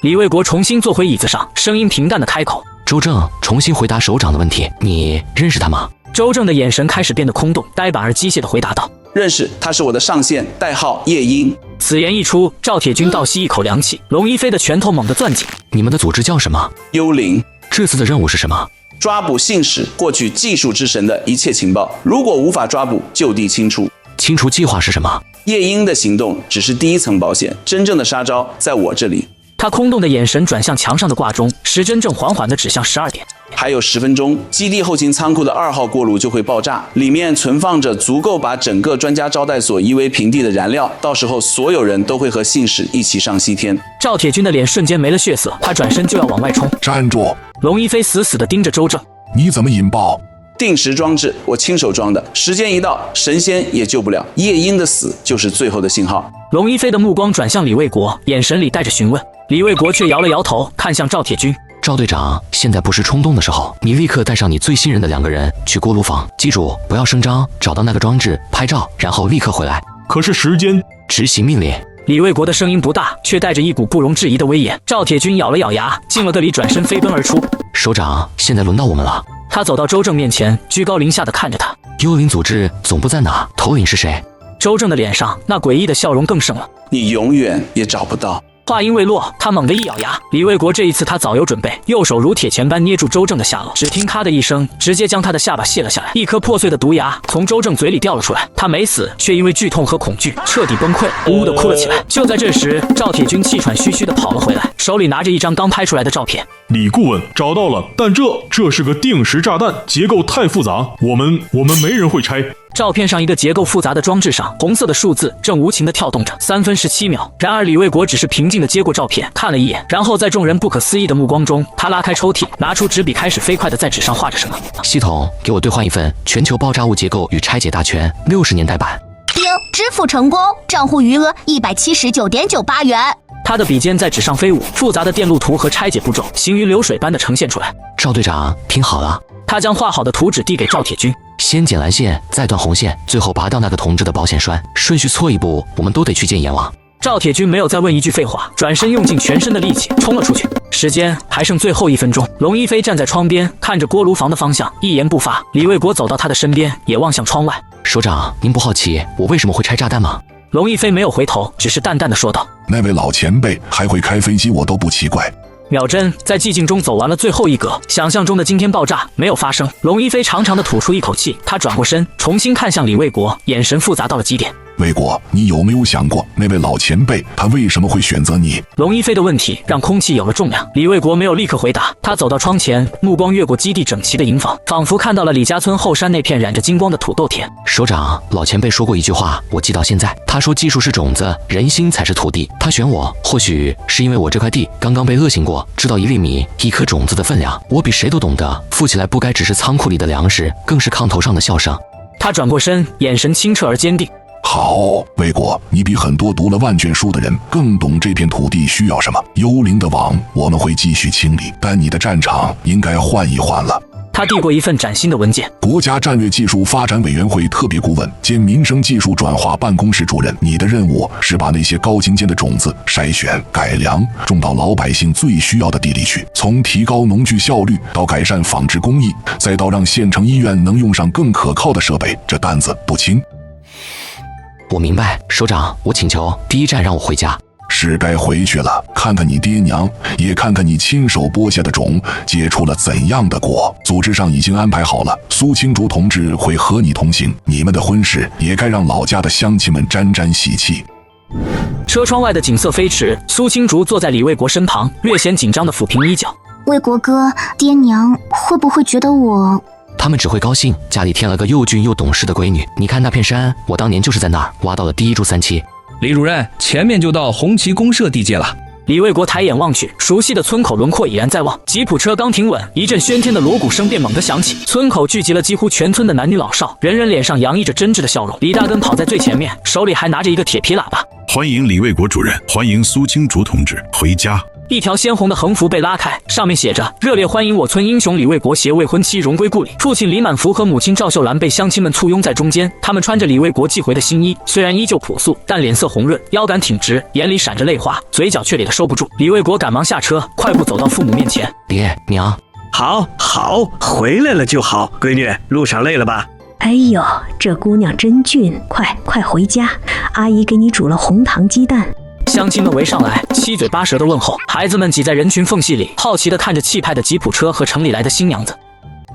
李卫国重新坐回椅子上，声音平淡地开口。周正，重新回答首长的问题，你认识他吗？周正的眼神开始变得空洞，呆板而机械地回答道：认识，他是我的上线，代号夜莺。此言一出，赵铁军倒吸一口凉气，龙一飞的拳头猛地攥紧。你们的组织叫什么？幽灵。这次的任务是什么？抓捕信使，获取技术之神的一切情报，如果无法抓捕，就地清除。清除计划是什么？夜莺的行动只是第一层保险，真正的杀招在我这里。他空洞的眼神转向墙上的挂钟，时针正缓缓地指向12点。还有10分钟，基地后勤仓库的2号锅炉就会爆炸，里面存放着足够把整个专家招待所夷为平地的燃料，到时候所有人都会和信使一起上西天。赵铁军的脸瞬间没了血色，他转身就要往外冲。站住！龙一飞死死地盯着周正。你怎么引爆？定时装置，我亲手装的，时间一到，神仙也救不了。夜莺的死就是最后的信号。龙一飞的目光转向李卫国，眼神里带着询问。李卫国却摇了摇头，看向赵铁军。赵队长，现在不是冲动的时候，你立刻带上你最信任的2个人去锅炉房，记住不要声张，找到那个装置拍照，然后立刻回来。可是时间……执行命令。李卫国的声音不大，却带着一股不容置疑的威严。赵铁军咬了咬牙，进了个里转身飞奔而出。首长，现在轮到我们了。他走到周正面前，居高临下地看着他。幽灵组织总部在哪？头领是谁？周正的脸上那诡异的笑容更盛了。你永远也找不到。话音未落，他猛地一咬牙。李卫国这一次他早有准备，右手如铁钳般捏住周正的下颚，只听咔的一声，直接将他的下巴卸了下来，一颗破碎的毒牙从周正嘴里掉了出来。他没死，却因为剧痛和恐惧彻底崩溃，呜呜地哭了起来。就在这时，赵铁军气喘吁吁地跑了回来，手里拿着一张刚拍出来的照片。李顾问找到了，但这是个定时炸弹，结构太复杂，我们没人会拆。照片上一个结构复杂的装置上，红色的数字正无情地跳动着，3分17秒。然而李卫国只是平静地接过照片，看了一眼，然后在众人不可思议的目光中，他拉开抽屉，拿出纸笔，开始飞快地在纸上画着什么。系统，给我兑换一份《全球爆炸物结构与拆解大全》60年代版。丁，支付成功，账户余额179.98元。他的笔尖在纸上飞舞，复杂的电路图和拆解步骤行云流水般的呈现出来。赵队长，听好了。他将画好的图纸递给赵铁军。先剪蓝线，再断红线，最后拔掉那个同志的保险栓。顺序错一步，我们都得去见阎王。赵铁军没有再问一句废话，转身用尽全身的力气冲了出去。时间还剩最后1分钟，龙一飞站在窗边，看着锅炉房的方向，一言不发。李卫国走到他的身边，也望向窗外。首长，您不好奇我为什么会拆炸弹吗？龙一飞没有回头，只是淡淡的说道：那位老前辈还会开飞机，我都不奇怪。秒针在寂静中走完了最后一格，想象中的惊天爆炸没有发生。龙一飞长长的吐出一口气，他转过身，重新看向李卫国，眼神复杂到了极点。卫国，你有没有想过那位老前辈他为什么会选择你？龙一飞的问题让空气有了重量。李卫国没有立刻回答，他走到窗前，目光越过基地整齐的营房，仿佛看到了李家村后山那片染着金光的土豆田。首长，老前辈说过一句话，我记到现在。他说技术是种子，人心才是土地。他选我，或许是因为我这块地刚刚被恶行过，知道1粒米1颗种子的分量。我比谁都懂得，富起来不该只是仓库里的粮食，更是炕头上的笑声。他转过身，眼神清澈而坚定。好，卫国，你比很多读了万卷书的人更懂这片土地需要什么。幽灵的网我们会继续清理，但你的战场应该换一换了。他递过一份崭新的文件。国家战略技术发展委员会特别顾问兼民生技术转化办公室主任，你的任务是把那些高精尖的种子筛选、改良，种到老百姓最需要的地里去。从提高农具效率到改善纺织工艺，再到让县城医院能用上更可靠的设备，这担子不轻。我明白，首长，我请求第一站让我回家。是该回去了，看看你爹娘，也看看你亲手播下的种结出了怎样的果。组织上已经安排好了，苏青竹同志会和你同行，你们的婚事也该让老家的乡亲们沾沾喜气。车窗外的景色飞驰，苏青竹坐在李卫国身旁，略显紧张地抚平衣角。卫国哥，爹娘会不会觉得我……他们只会高兴，家里添了个又俊又懂事的闺女。你看那片山，我当年就是在那儿挖到了第一株三七。李主任，前面就到红旗公社地界了。李卫国抬眼望去，熟悉的村口轮廓已然在望。吉普车刚停稳，一阵喧天的锣鼓声便猛地响起，村口聚集了几乎全村的男女老少，人人脸上洋溢着真挚的笑容。李大根跑在最前面，手里还拿着一个铁皮喇叭。欢迎李卫国主任，欢迎苏青竹同志回家。一条鲜红的横幅被拉开，上面写着：热烈欢迎我村英雄李卫国携未婚妻荣归故里。父亲李满福和母亲赵秀兰被乡亲们簇拥在中间，他们穿着李卫国寄回的新衣，虽然依旧朴素，但脸色红润，腰杆挺直，眼里闪着泪花，嘴角却咧得收不住。李卫国赶忙下车，快步走到父母面前：爹娘，好，回来了就好。闺女，路上累了吧？哎呦，这姑娘真俊，快回家，阿姨给你煮了红糖鸡蛋。乡亲们围上来，七嘴八舌的问候。孩子们挤在人群缝隙里，好奇地看着气派的吉普车和城里来的新娘子。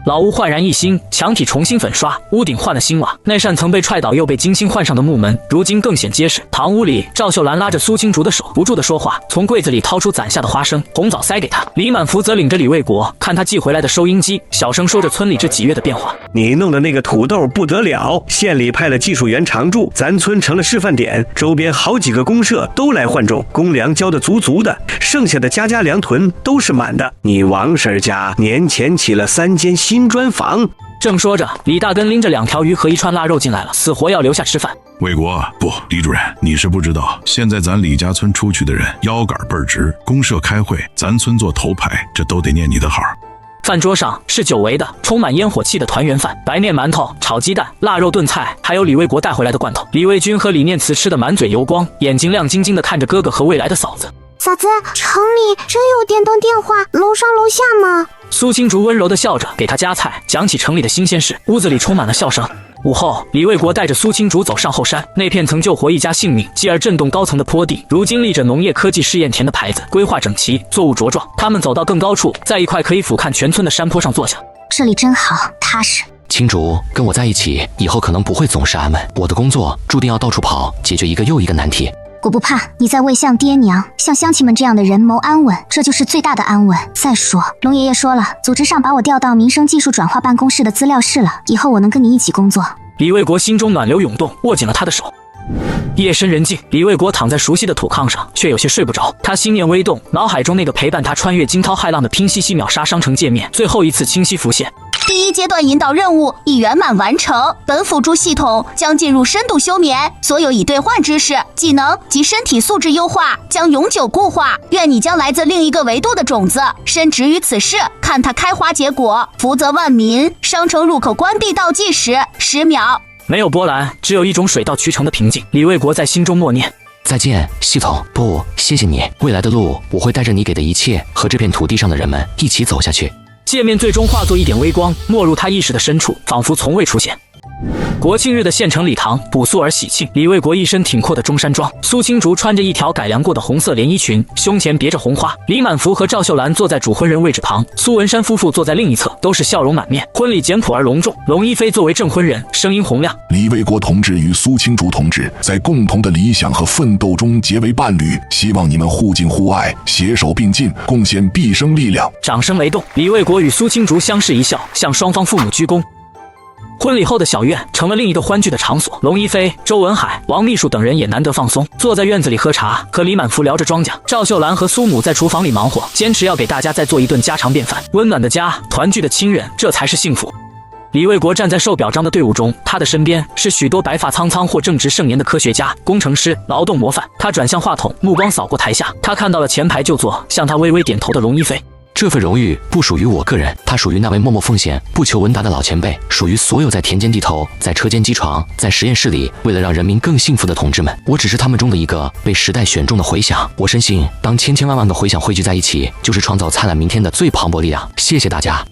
老屋焕然一新，墙体重新粉刷，屋顶换了新瓦，那扇曾被踹倒又被精心换上的木门，如今更显结实。堂屋里，赵秀兰拉着苏青竹的手，不住地说话，从柜子里掏出攒下的花生、红枣塞给他。李满福则领着李卫国看他寄回来的收音机，小声说着村里这几月的变化。你弄的那个土豆不得了，县里派了技术员常驻，咱村成了示范点，周边好几个公社都来换种，公粮交得足足的，剩下的家粮囤都是满的。你王婶家年前起了3间新砖房。正说着，李大根拎着2条鱼和一串腊肉进来了，死活要留下吃饭。卫国不，李主任，你是不知道，现在咱李家村出去的人腰杆倍儿直，公社开会，咱村做头牌，这都得念你的好。饭桌上是久违的充满烟火气的团圆饭，白面馒头、炒鸡蛋、腊肉炖菜，还有李卫国带回来的罐头。李卫军和李念慈吃得满嘴油光，眼睛亮晶晶地看着哥哥和未来的嫂子。嫂子，城里真有电动电话，楼上楼下吗？苏青竹温柔地笑着给他夹菜，讲起城里的新鲜事，屋子里充满了笑声。午后，李卫国带着苏青竹走上后山，那片曾救活一家性命继而震动高层的坡地，如今立着农业科技试验田的牌子，规划整齐，作物茁壮。他们走到更高处，在一块可以俯瞰全村的山坡上坐下。这里真好，踏实。青竹，跟我在一起，以后可能不会总是安稳，我的工作注定要到处跑，解决一个又一个难题。我不怕，你在为像爹娘、像乡亲们这样的人谋安稳，这就是最大的安稳。再说，龙爷爷说了，组织上把我调到民生技术转化办公室的资料室了，以后我能跟你一起工作。李卫国心中暖流涌动，握紧了他的手。夜深人静，李卫国躺在熟悉的土炕上，却有些睡不着。他心念微动，脑海中那个陪伴他穿越惊涛骇浪的拼夕夕秒杀商城界面，最后一次清晰浮现。第1阶段引导任务已圆满完成，本辅助系统将进入深度休眠，所有已兑换知识、技能及身体素质优化将永久固化。愿你将来自另一个维度的种子深植于此世，看它开花结果，福泽万民。商城入口关闭倒计时10秒。没有波澜，只有一种水到渠成的平静。李卫国在心中默念：再见，系统。不，谢谢你。未来的路，我会带着你给的一切，和这片土地上的人们一起走下去。界面最终化作一点微光，没入他意识的深处，仿佛从未出现。国庆日的县城礼堂朴素而喜庆，李卫国一身挺阔的中山装，苏青竹穿着一条改良过的红色连衣裙，胸前别着红花。李满福和赵秀兰坐在主婚人位置旁，苏文山夫妇坐在另一侧，都是笑容满面。婚礼简朴而隆重，龙一飞作为证婚人，声音洪亮：李卫国同志与苏青竹同志在共同的理想和奋斗中结为伴侣，希望你们互敬互爱，携手并进，贡献毕生力量。掌声雷动，李卫国与苏青竹相视一笑，向双方父母鞠躬。婚礼后的小院成了另一个欢聚的场所，龙一飞、周文海、王秘书等人也难得放松，坐在院子里喝茶，和李满福聊着庄稼。赵秀兰和苏母在厨房里忙活，坚持要给大家再做一顿家常便饭。温暖的家，团聚的亲人，这才是幸福。李卫国站在受表彰的队伍中，他的身边是许多白发苍苍或正值盛年的科学家、工程师、劳动模范。他转向话筒，目光扫过台下，他看到了前排就坐，向他微微点头的龙一飞。这份荣誉不属于我个人，它属于那位默默奉献、不求闻达的老前辈，属于所有在田间地头、在车间机床、在实验室里，为了让人民更幸福的同志们。我只是他们中的一个被时代选中的回响。我深信，当千千万万个回响汇聚在一起，就是创造灿烂明天的最磅礴力量。谢谢大家。